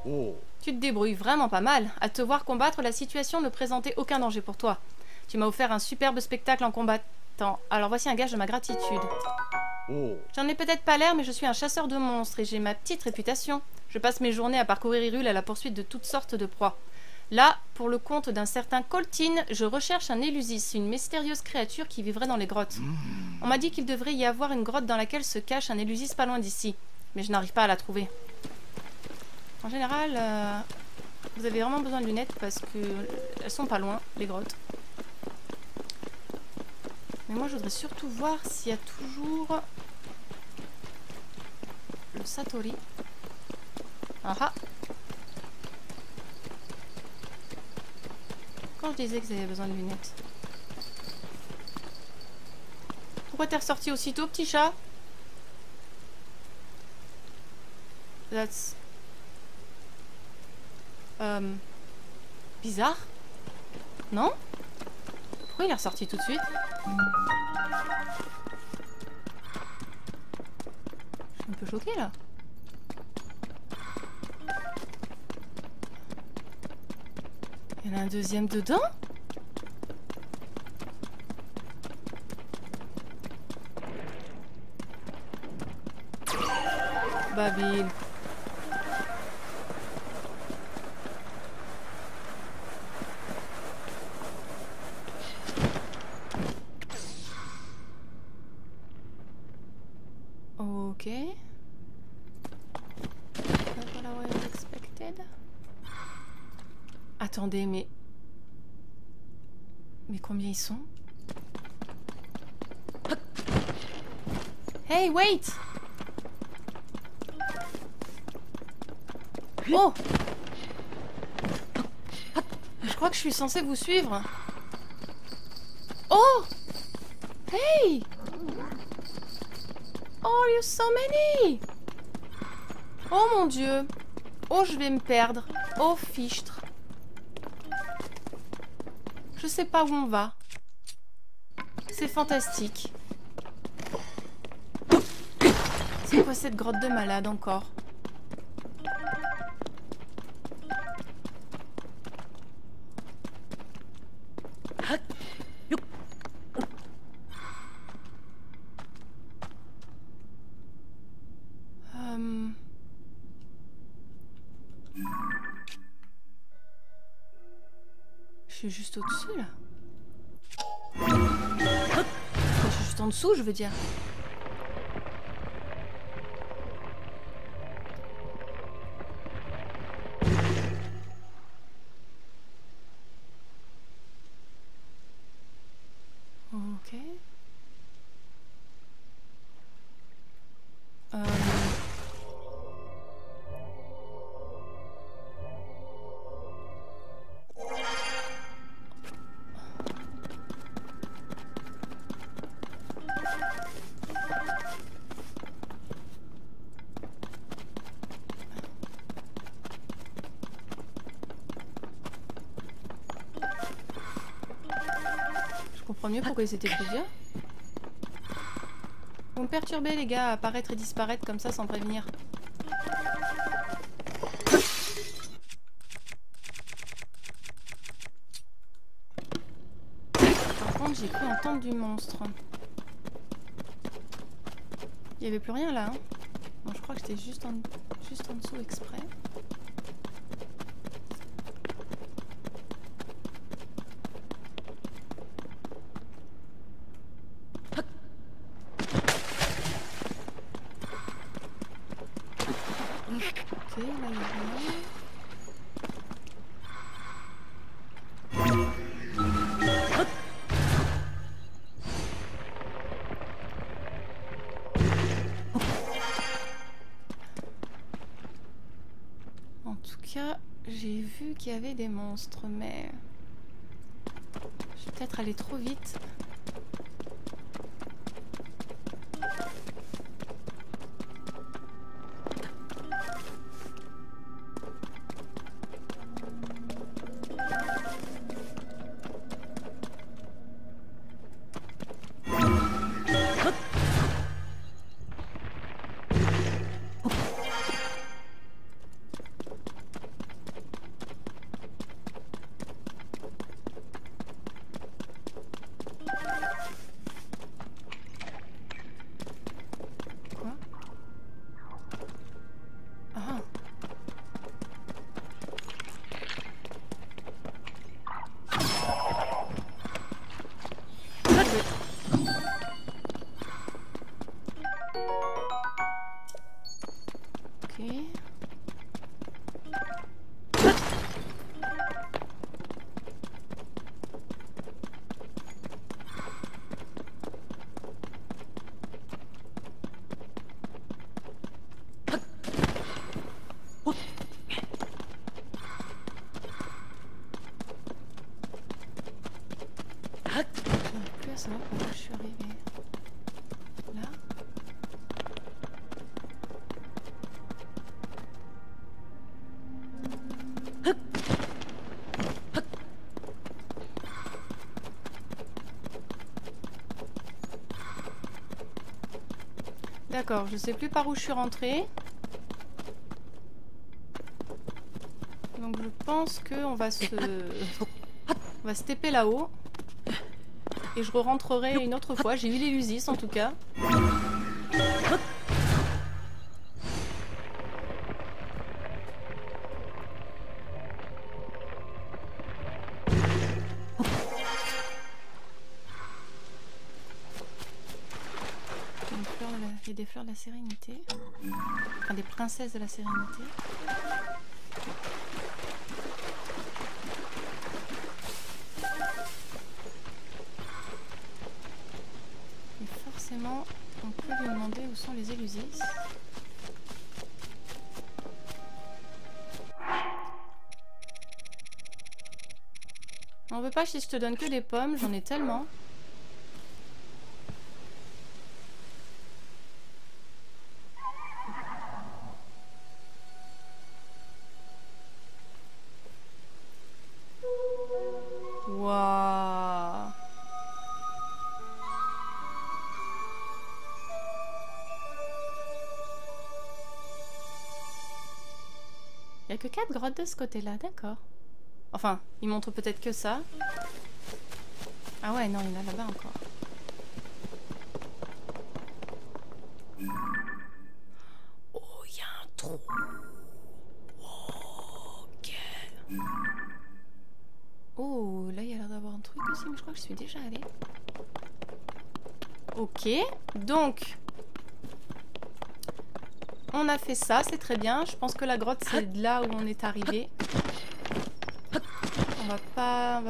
Oh. Tu te débrouilles vraiment pas mal. À te voir combattre, la situation ne présentait aucun danger pour toi. Tu m'as offert un superbe spectacle en combattant. Alors voici un gage de ma gratitude. Oh. J'en ai peut-être pas l'air, mais je suis un chasseur de monstres et j'ai ma petite réputation. Je passe mes journées à parcourir Hyrule à la poursuite de toutes sortes de proies. Là, pour le compte d'un certain Coltin, je recherche un Élusis, une mystérieuse créature qui vivrait dans les grottes. On m'a dit qu'il devrait y avoir une grotte dans laquelle se cache un Élusis pas loin d'ici, mais je n'arrive pas à la trouver. En général, vous avez vraiment besoin de lunettes parce que elles sont pas loin, les grottes. Mais moi, je voudrais surtout voir s'il y a toujours le Satori. Ah ah! Quand je disais que vous avez besoin de lunettes. Pourquoi t'es ressorti aussitôt, petit chat? That's... Bizarre? Non? Pourquoi il est ressorti tout de suite? Je suis un peu choquée là. Il y en a un deuxième dedans? Babil. Ok. Voilà what I expected. Attendez, mais combien ils sont? Hey, wait! Oh! Je crois que je suis censée vous suivre. Oh! Hey! Oh, you so many! Oh mon Dieu! Oh, je vais me perdre. Oh, fichtre. Je sais pas où on va. C'est fantastique. C'est quoi cette grotte de malade encore? Je suis juste au-dessus là. Je suis juste en dessous, je veux dire. Ok. Je comprends mieux pourquoi ils étaient plusieurs. Vous me perturbez les gars à apparaître et disparaître comme ça sans prévenir. Par contre j'ai cru entendre du monstre. Il n'y avait plus rien là. Hein. Bon, je crois que j'étais juste en dessous exprès. Ok, là il y a rien. En tout cas, j'ai vu qu'il y avait des monstres, mais je vais peut-être aller trop vite. savoir pourquoi je suis arrivée là. D'accord, je sais plus par où je suis rentrée. Donc je pense qu'on va se... On va se taper là-haut. Et je re-rentrerai une autre fois. J'ai eu l'Illusis en tout cas. Il y a des fleurs de la sérénité. Enfin des princesses de la sérénité. Forcément, on peut lui demander où sont les Illusis. On veut pas si je te donne que des pommes, j'en ai tellement. Waouh. Il n'y a que 4 grottes de ce côté-là, d'accord. Enfin, il montre peut-être que ça. Ah ouais, non, il y en a là-bas encore. Oh, il y a un trou. Ok. Oh, là, il y a l'air d'avoir un truc aussi, mais je crois que je suis déjà allée. Ok, donc... On a fait ça, c'est très bien. Je pense que la grotte, c'est là où on est arrivé. On va pas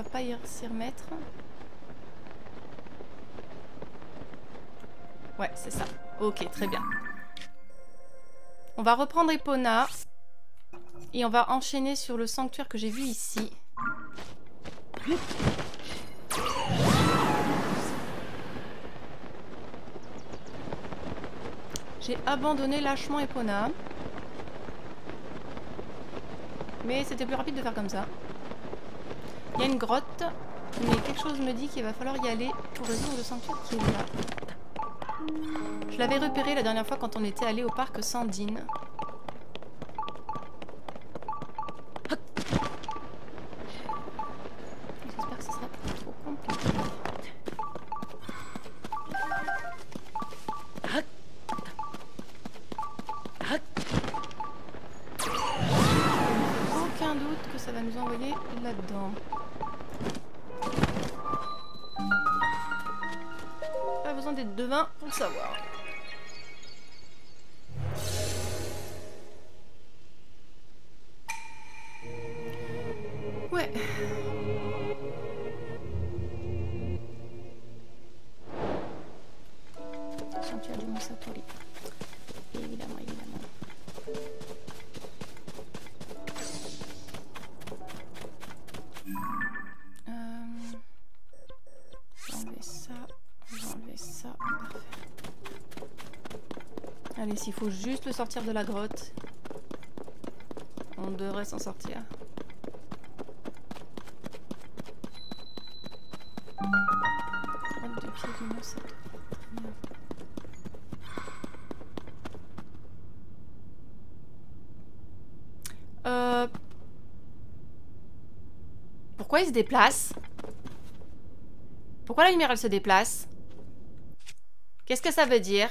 s'y remettre. Ouais, c'est ça. Ok, très bien. On va reprendre Epona. Et on va enchaîner sur le sanctuaire que j'ai vu ici. J'ai abandonné lâchement Epona. Mais c'était plus rapide de faire comme ça. Il y a une grotte, mais quelque chose me dit qu'il va falloir y aller pour résoudre le sanctuaire qui est là. Je l'avais repéré la dernière fois quand on était allé au parc Sandine. J'espère que ce sera pas trop compliqué. Aucun doute que ça va nous envoyer là-dedans. Pas besoin d'être devin pour le savoir. Ouais. Sanctuaire du Mont Satori. Évidemment, évidemment. J'enlève ça. J'enlève ça. Parfait. Allez, s'il faut juste le sortir de la grotte, on devrait s'en sortir. Grotte de pied du Mont Satori. Très bien. Pourquoi il se déplace? Pourquoi la lumière elle se déplace? Qu'est-ce que ça veut dire?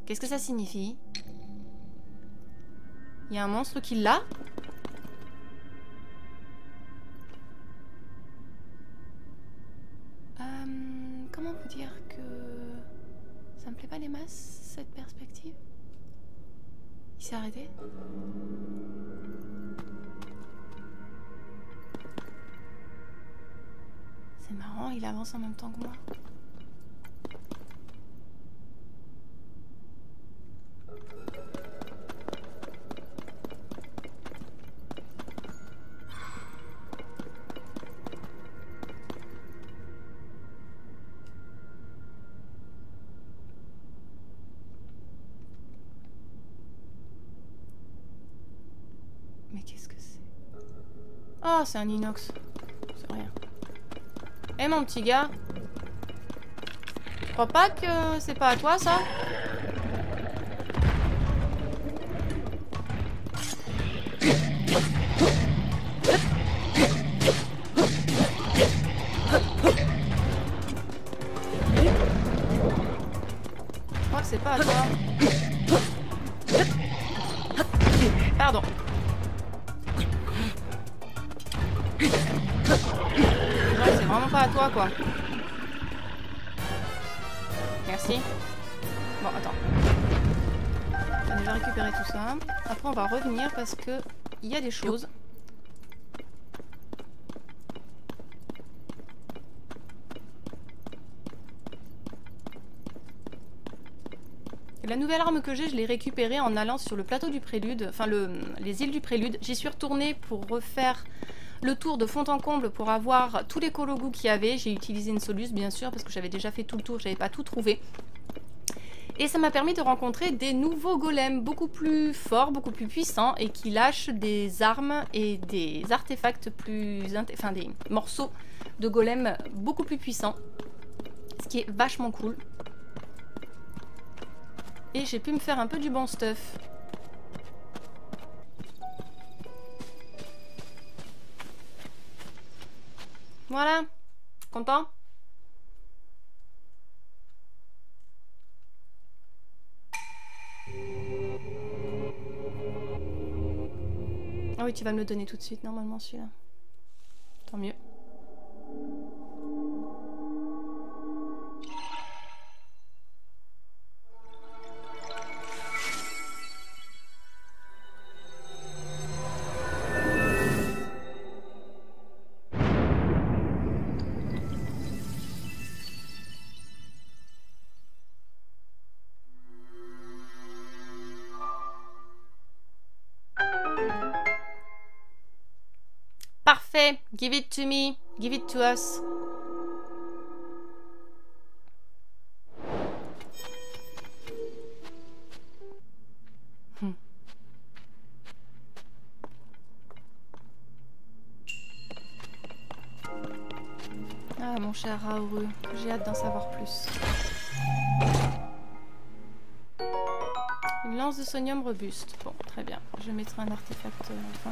Qu'est-ce que ça signifie? Il y a un monstre qui l'a? Comment vous dire que ça me plaît pas les masses cette perspective? Il s'est arrêté? C'est marrant, il avance en même temps que moi. Oh, c'est un inox. C'est rien. Eh mon petit gars. Tu crois pas que c'est pas à toi ça? Je crois que c'est pas à toi. Pardon. C'est vraiment pas à toi quoi. Merci. Bon, attends. On va déjà récupérer tout ça. Après, on va revenir parce que il y a des choses. Et la nouvelle arme que j'ai, je l'ai récupérée en allant sur le plateau du Prélude, enfin les îles du Prélude. J'y suis retournée pour refaire le tour de fond en comble pour avoir tous les Kologu qu'il y avait. J'ai utilisé une Solus bien sûr parce que j'avais déjà fait tout le tour, j'avais pas tout trouvé. Et ça m'a permis de rencontrer des nouveaux golems beaucoup plus forts, beaucoup plus puissants et qui lâchent des armes et des artefacts enfin des morceaux de golems beaucoup plus puissants. Ce qui est vachement cool. Et j'ai pu me faire un peu du bon stuff. Voilà. Content? Ah oui, tu vas me le donner tout de suite, normalement, celui-là. Tant mieux. Parfait. Give it to me. Give it to us. Ah, mon cher Raoru, j'ai hâte d'en savoir plus. Une lance de sonium robuste. Bon, très bien. Je mettrai un artefact, enfin,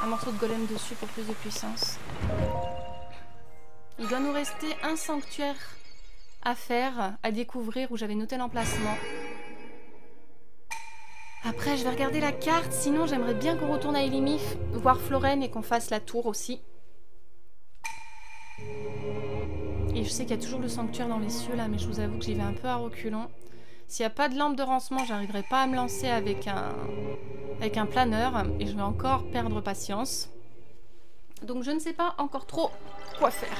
un morceau de golem dessus pour plus de puissance. Il doit nous rester un sanctuaire à faire, à découvrir, où j'avais noté l'emplacement. Après, je vais regarder la carte. Sinon, j'aimerais bien qu'on retourne à Elimif, voir Florène et qu'on fasse la tour aussi. Et je sais qu'il y a toujours le sanctuaire dans les cieux là, mais je vous avoue que j'y vais un peu à reculons. S'il n'y a pas de lampe de rancement, j'arriverai pas à me lancer avec un planeur et je vais encore perdre patience. Donc je ne sais pas encore trop quoi faire.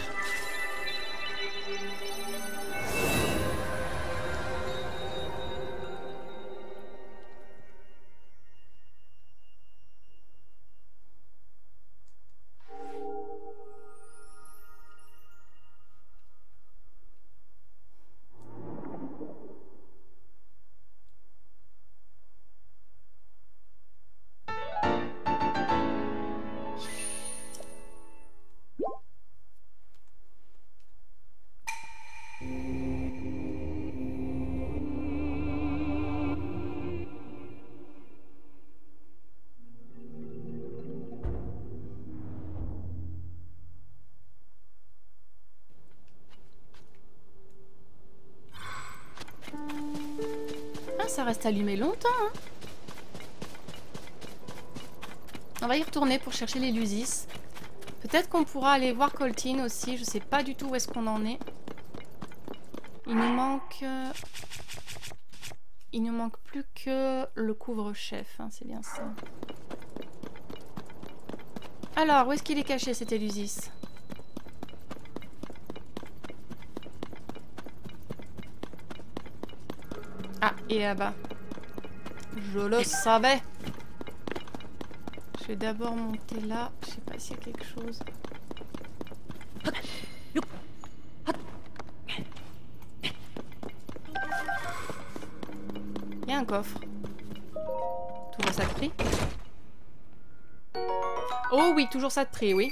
Ça reste allumé longtemps, hein. On va y retourner pour chercher les Lusis. Peut-être qu'on pourra aller voir Coltine aussi. Je sais pas du tout où est-ce qu'on en est. Il nous manque plus que le couvre-chef, hein, c'est bien ça. Alors, où est-ce qu'il est caché cet Lusis? Ah, il est là-bas. Je le savais. Je vais d'abord monter là. Je sais pas s'il y a quelque chose. Il y a un coffre. Tout va ça de prix. Oh oui, toujours ça de près, oui.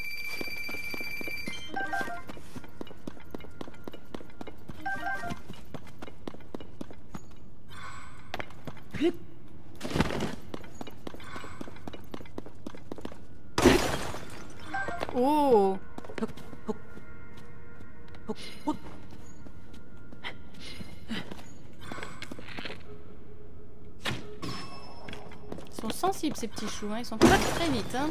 Oh! Ils sont sensibles ces petits choux, hein. Ils sont pas très vite. Hein.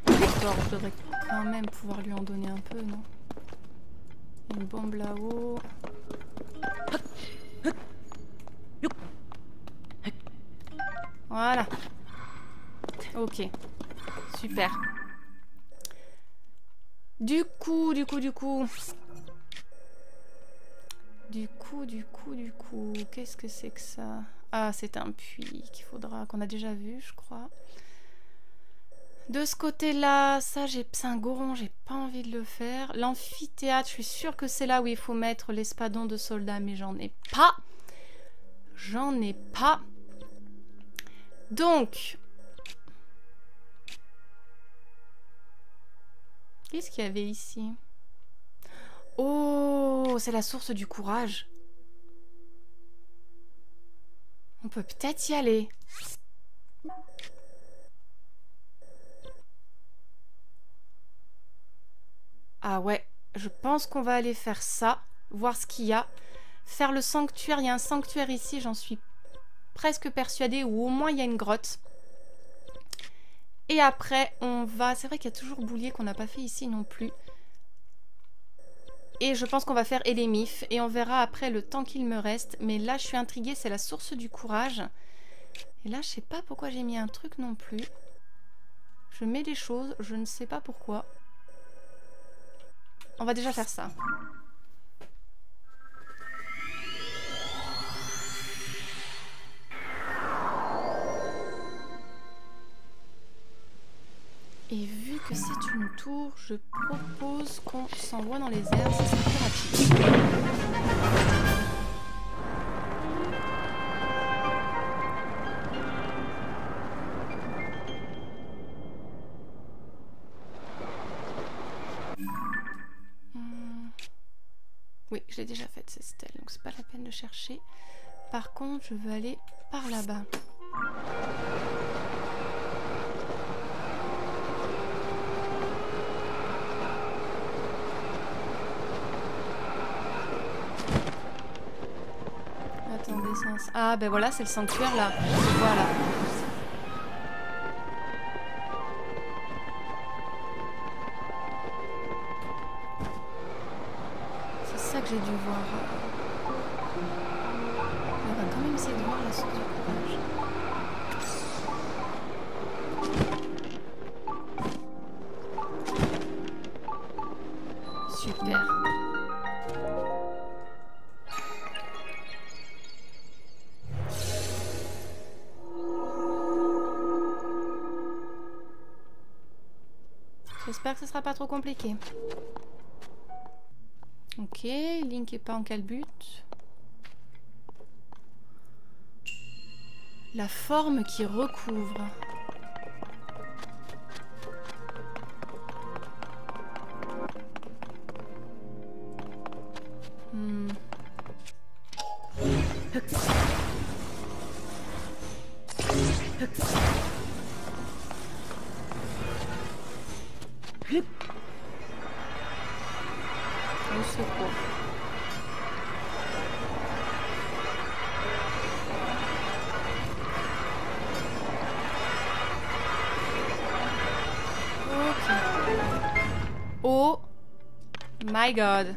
D'accord, je devrais quand même pouvoir lui en donner un peu, non? Une bombe là-haut. Voilà. Ok. Super. Du coup. Qu'est-ce que c'est que ça? Ah, c'est un puits qu'on a déjà vu, je crois. De ce côté-là, ça, c'est un goron, j'ai pas envie de le faire. L'amphithéâtre, je suis sûre que c'est là où il faut mettre l'espadon de soldats, mais j'en ai pas. J'en ai pas. Donc... Qu'est-ce qu'il y avait ici? Oh, c'est la source du courage. On peut peut-être y aller. Ah ouais, je pense qu'on va aller faire ça, voir ce qu'il y a. Faire le sanctuaire, il y a un sanctuaire ici, j'en suis presque persuadée, ou au moins il y a une grotte. Et après, on va... C'est vrai qu'il y a toujours Boulier qu'on n'a pas fait ici non plus. Et je pense qu'on va faire Élémif. Et on verra après le temps qu'il me reste. Mais là, je suis intriguée, c'est la source du courage. Et là, je sais pas pourquoi j'ai mis un truc non plus. Je mets des choses, je ne sais pas pourquoi. On va déjà faire ça. Et vu que c'est une tour, je propose qu'on s'envoie dans les airs, ça sera plus rapide. Oui, je l'ai déjà faite cette stèle, donc c'est pas la peine de chercher. Par contre, je veux aller par là-bas. Attendez, ça... Ah, ben voilà, c'est le sanctuaire là. Voilà. C'est ça que j'ai dû voir. On va quand même essayer de voir la source du courage. Super. J'espère que ce sera pas trop compliqué. Ok, Link est pas en calbute. La forme qui recouvre. Au secours. Ok. Oh my god.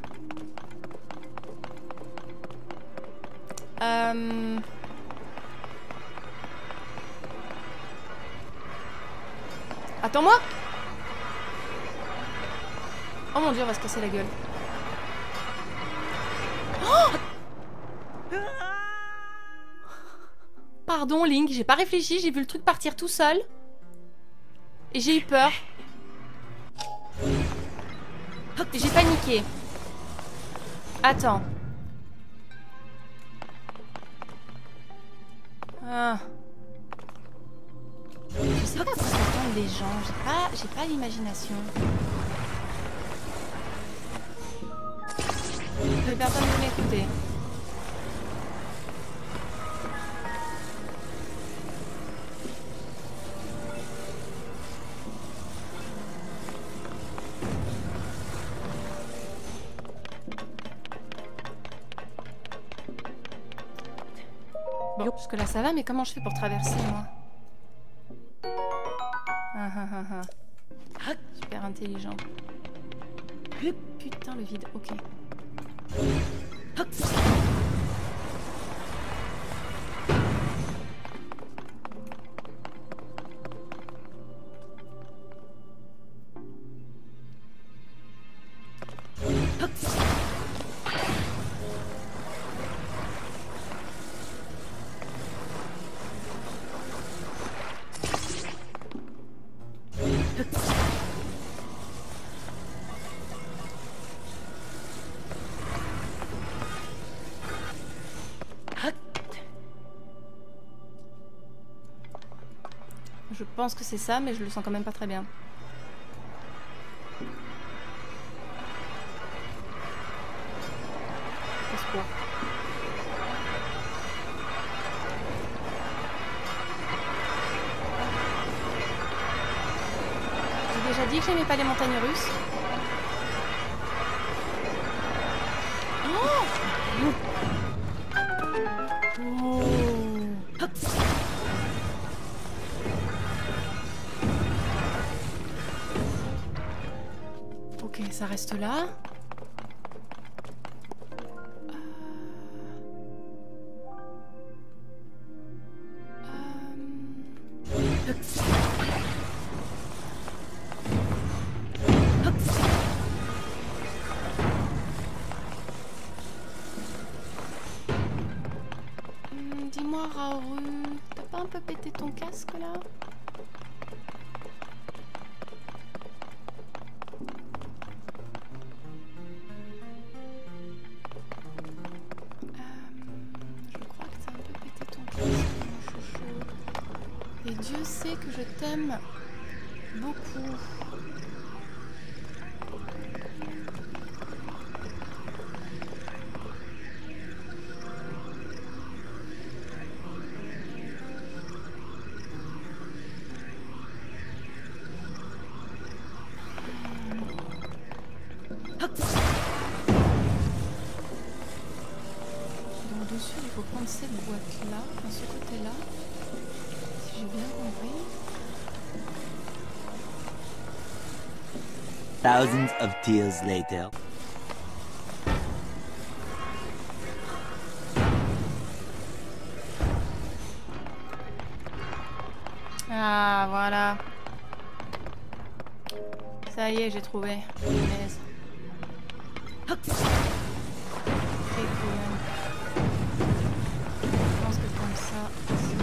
Attends-moi. Oh mon dieu, on va se casser la gueule. Oh, pardon Link, j'ai pas réfléchi, j'ai vu le truc partir tout seul. Et j'ai eu peur. J'ai paniqué. Attends. Ah. Je sais pas quoi s'attendent les gens. J'ai pas l'imagination. J'ai personne de m'écouter. Bon, jusque-là ça va, mais comment je fais pour traverser, moi? Super intelligent. Putain, le vide, ok. Je pense que c'est ça, mais je le sens quand même pas très bien. Au secours. J'ai déjà dit que j'aimais pas les montagnes russes. Oh! Oh! Ok, ça reste là. Dis-moi, Raoru, t'as pas un peu pété ton casque là? Je crois que t'as un peu pété ton casque, mon chouchou. Et Dieu sait que je t'aime beaucoup. Donc dessus, il faut prendre cette boîte-là, enfin ce côté-là, si j'ai bien compris. Thousands of tears later. Ah, voilà. Ça y est, j'ai trouvé. Punaise. Très cool. Je pense que comme ça, c'est mieux.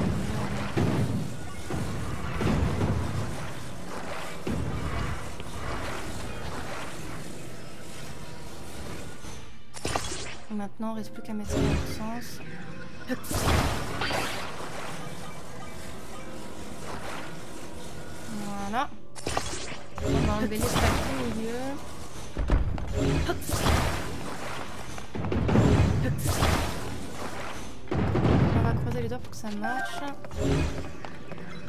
Maintenant, il ne reste plus qu'à mettre ça dans l'autre sens. Voilà. On va enlever les paquets au milieu. On va croiser les doigts pour que ça marche.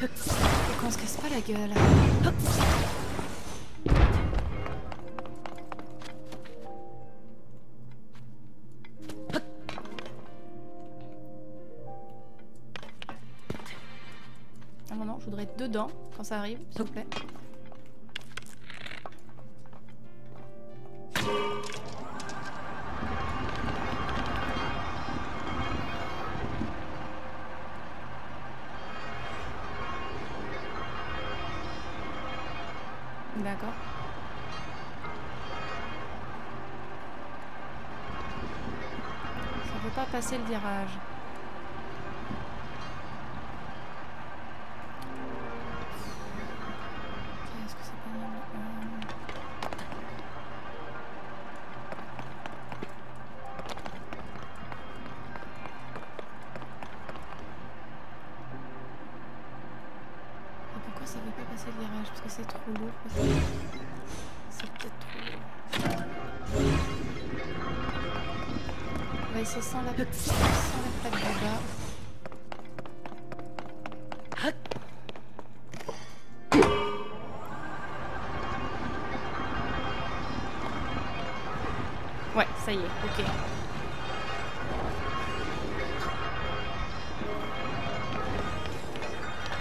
Et qu'on se casse pas la gueule. Ah non, non, je voudrais être dedans quand ça arrive, s'il vous plaît. D'accord. Ça ne veut pas passer le virage. Ok, est-ce que c'est pas mal? C'est peut-être trop lourd. On va essayer sans la plaque de bas. Ouais, ça y est, ok.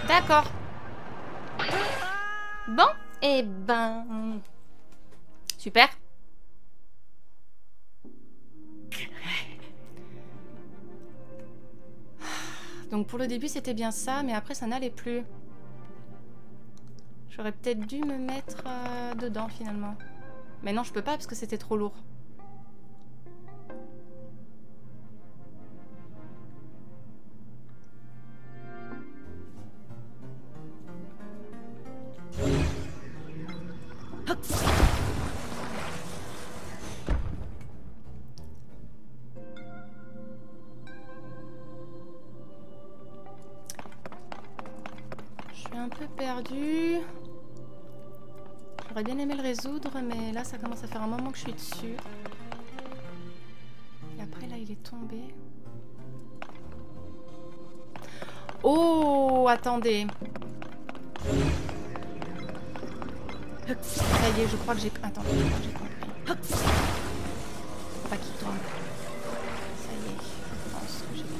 D'accord. Bon, et ben... Super. Donc pour le début c'était bien ça, mais après ça n'allait plus. J'aurais peut-être dû me mettre dedans finalement. Mais non, je peux pas parce que c'était trop lourd. Je suis un peu perdue. J'aurais bien aimé le résoudre, mais là ça commence à faire un moment que je suis dessus. Et après là il est tombé. Oh, attendez. Ça y est, je crois que j'ai... Attendez, je crois que j'ai compris. Faut pas qu'il tombe. Ça y est, je pense que j'ai compris.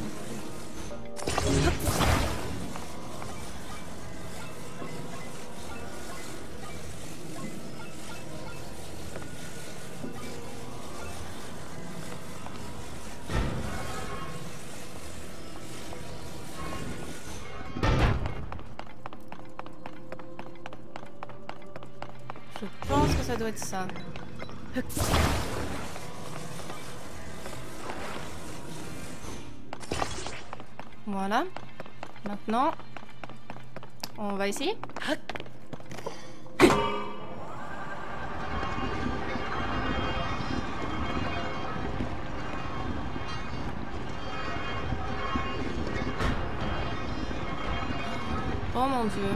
Je pense que ça doit être ça. Voilà. Maintenant, on va essayer. Oh mon Dieu.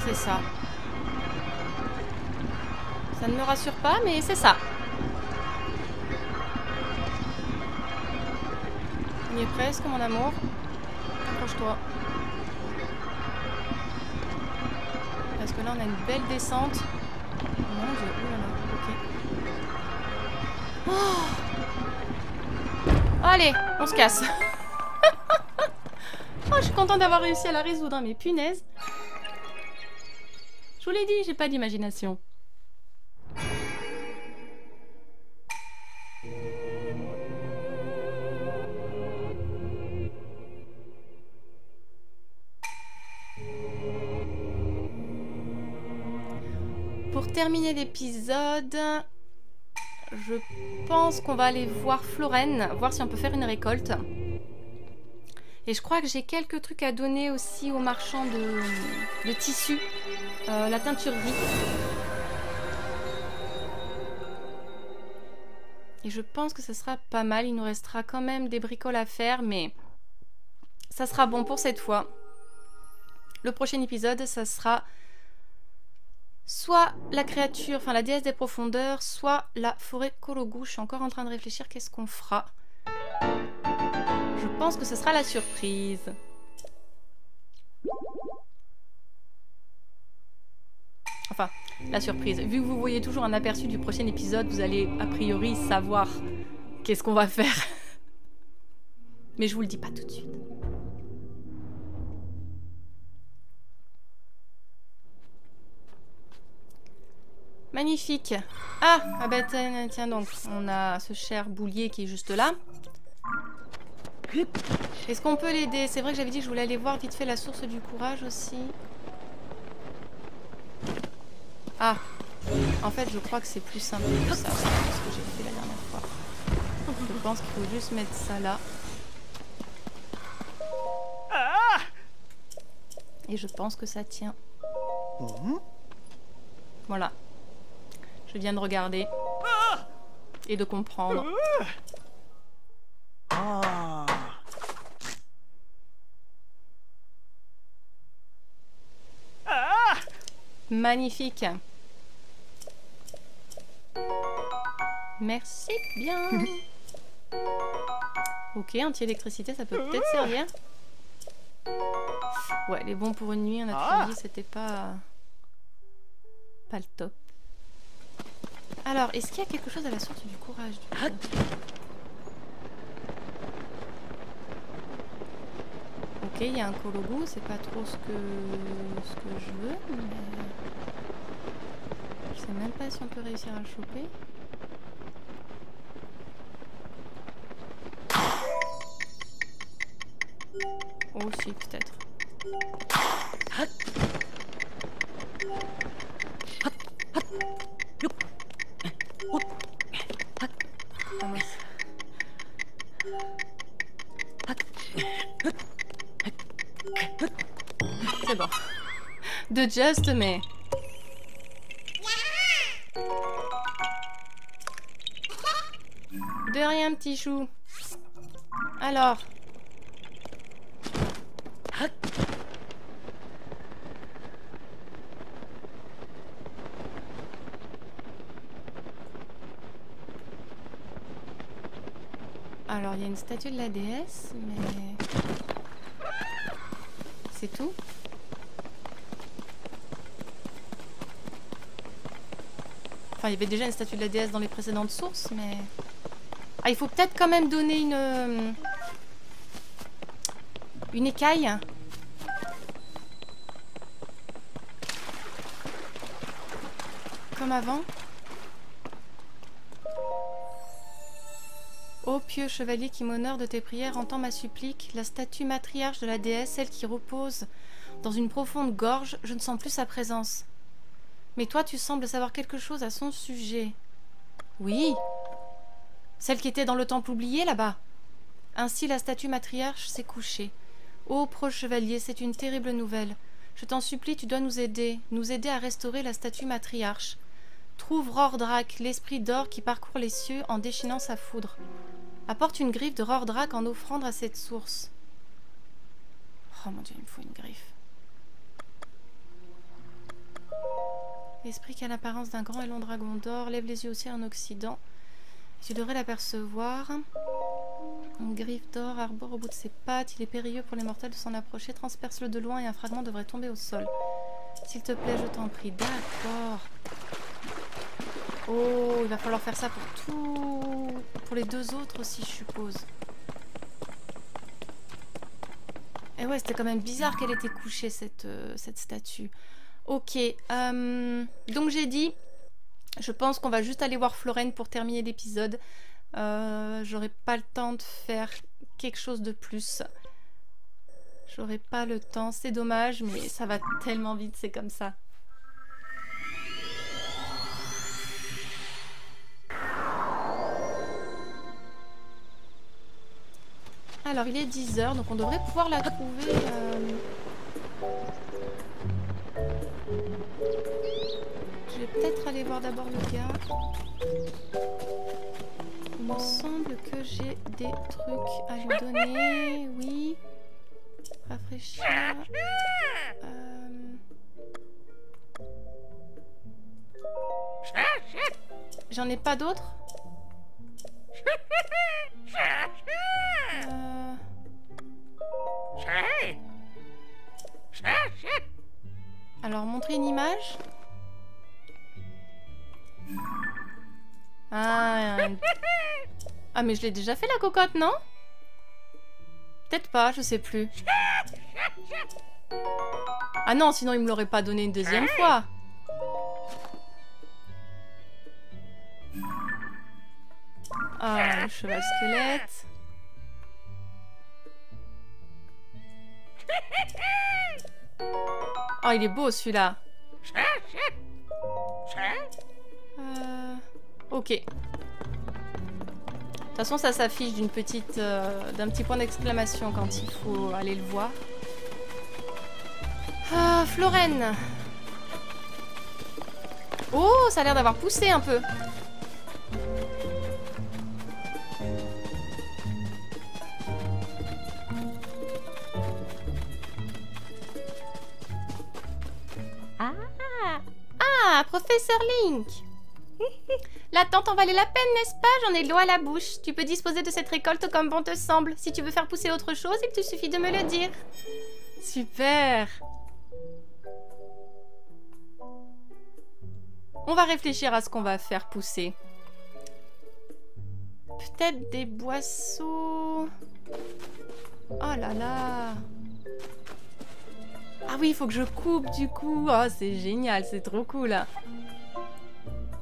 C'est ça. Ça ne me rassure pas, mais c'est ça. On y est presque, mon amour. Accroche-toi. Parce que là, on a une belle descente. Mon Dieu, oh là là, ok. Oh, allez, on se casse. Oh, je suis contente d'avoir réussi à la résoudre, hein, mais punaise. Je vous l'ai dit, j'ai pas d'imagination. Pour terminer l'épisode, je pense qu'on va aller voir Florène, voir si on peut faire une récolte. Et je crois que j'ai quelques trucs à donner aussi aux marchands de tissus. La teinture vie. Et je pense que ce sera pas mal. Il nous restera quand même des bricoles à faire, mais ça sera bon pour cette fois. Le prochain épisode, ça sera soit la créature, enfin la déesse des profondeurs, soit la forêt Kologu. Je suis encore en train de réfléchir qu'est-ce qu'on fera. Je pense que ce sera la surprise. Enfin, la surprise. Vu que vous voyez toujours un aperçu du prochain épisode, vous allez a priori savoir qu'est-ce qu'on va faire. Mais je vous le dis pas tout de suite. Magnifique. Ah bah tiens donc, on a ce cher boulier qui est juste là. Est-ce qu'on peut l'aider? C'est vrai que j'avais dit que je voulais aller voir vite fait la source du courage aussi. Ah, en fait je crois que c'est plus simple que ça, c'est ce que j'ai fait la dernière fois. Je pense qu'il faut juste mettre ça là. Et je pense que ça tient. Voilà. Je viens de regarder et de comprendre. Magnifique. Merci bien. Ok, anti-électricité, ça peut peut-être servir. Ouais, les bons pour une nuit, on a tout dit, c'était pas le top. Alors, est-ce qu'il y a quelque chose à la source du courage du coup? Ok, il y a un Kologu, c'est pas trop ce que je veux, mais je sais même pas si on peut réussir à le choper. Oh si, peut-être. Ah, mince. C'est bon. De just, mais... De rien, petit chou. Alors... Alors, il y a une statue de la déesse, mais... C'est tout? Enfin, il y avait déjà une statue de la déesse dans les précédentes sources, mais... Ah, il faut peut-être quand même donner une écaille. Comme avant. Ô pieux chevalier qui m'honore de tes prières, entends ma supplique. La statue matriarche de la déesse, celle qui repose dans une profonde gorge, je ne sens plus sa présence. Mais toi, tu sembles savoir quelque chose à son sujet. Oui. Celle qui était dans le temple oublié, là-bas. Ainsi, la statue matriarche s'est couchée. Ô preux chevalier, c'est une terrible nouvelle. Je t'en supplie, tu dois nous aider à restaurer la statue matriarche. Trouve Rordrak, l'esprit d'or qui parcourt les cieux en déchaînant sa foudre. Apporte une griffe de Rordrak en offrande à cette source. Oh mon dieu, il me faut une griffe. L'esprit qui a l'apparence d'un grand et long dragon d'or lève les yeux au ciel en Occident. Tu devrais l'apercevoir. Une griffe d'or arbore au bout de ses pattes. Il est périlleux pour les mortels de s'en approcher. Transperce-le de loin et un fragment devrait tomber au sol. S'il te plaît, je t'en prie. D'accord. Oh, il va falloir faire ça pour tout... Pour les deux autres aussi, je suppose. Et ouais, c'était quand même bizarre qu'elle était couchée, cette statue. Ok. Donc j'ai dit... Je pense qu'on va juste aller voir Florène pour terminer l'épisode. J'aurai pas le temps de faire quelque chose de plus. J'aurai pas le temps, c'est dommage, mais ça va tellement vite, c'est comme ça. Alors il est 10 h, donc on devrait pouvoir la trouver... Je vais peut-être aller voir d'abord le gars. Il me semble que j'ai des trucs à lui donner. Oui. Rafraîchir. J'en ai pas d'autres. Alors, montrer une image. Ah, mais je l'ai déjà fait la cocotte, non? Peut-être pas, je sais plus. Ah non, sinon il me l'aurait pas donné une deuxième fois. Ah, le cheval squelette. Oh, il est beau celui-là. Ok. De toute façon, ça s'affiche d'un petit point d'exclamation quand il faut aller le voir. Ah, Florène. Oh, ça a l'air d'avoir poussé un peu. Ah, Professeur Link. L'attente en valait la peine, n'est-ce pas? J'en ai l'eau à la bouche. Tu peux disposer de cette récolte comme bon te semble. Si tu veux faire pousser autre chose, il te suffit de me le dire. Super. On va réfléchir à ce qu'on va faire pousser. Peut-être des boisseaux... Oh là là. Ah oui, il faut que je coupe du coup. Oh, c'est génial, c'est trop cool.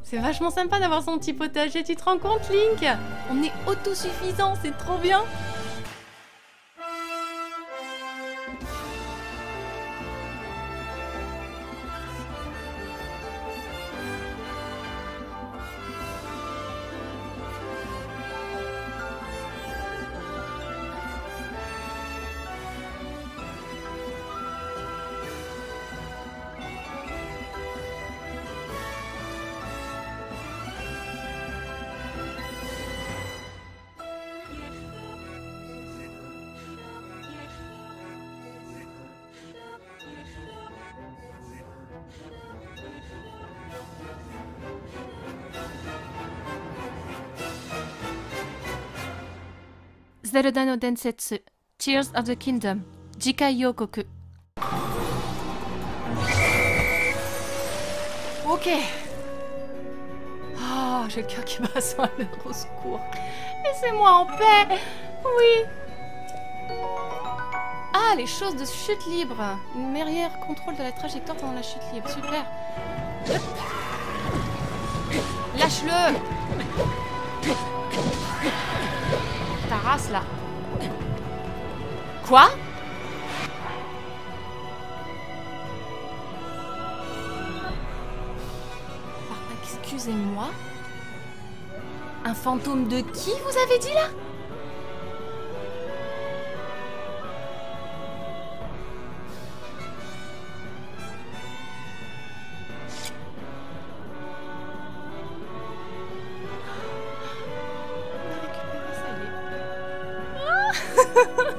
C'est vachement sympa d'avoir son petit potager, tu te rends compte, Link? On est autosuffisant, c'est trop bien. Zelda no Densetsu, Tears of the Kingdom, Jikai Yokoku. Ok. Oh, j'ai le cœur qui bat sur l'heure, au secours. Laissez-moi en paix. Oui. Ah, les choses de chute libre. Une meilleure contrôle de la trajectoire pendant la chute libre. Super. Hop. Lâche-le. Ta race là. Quoi? Excusez-moi. Un fantôme de qui vous avez dit là? On a récupéré, ça y est.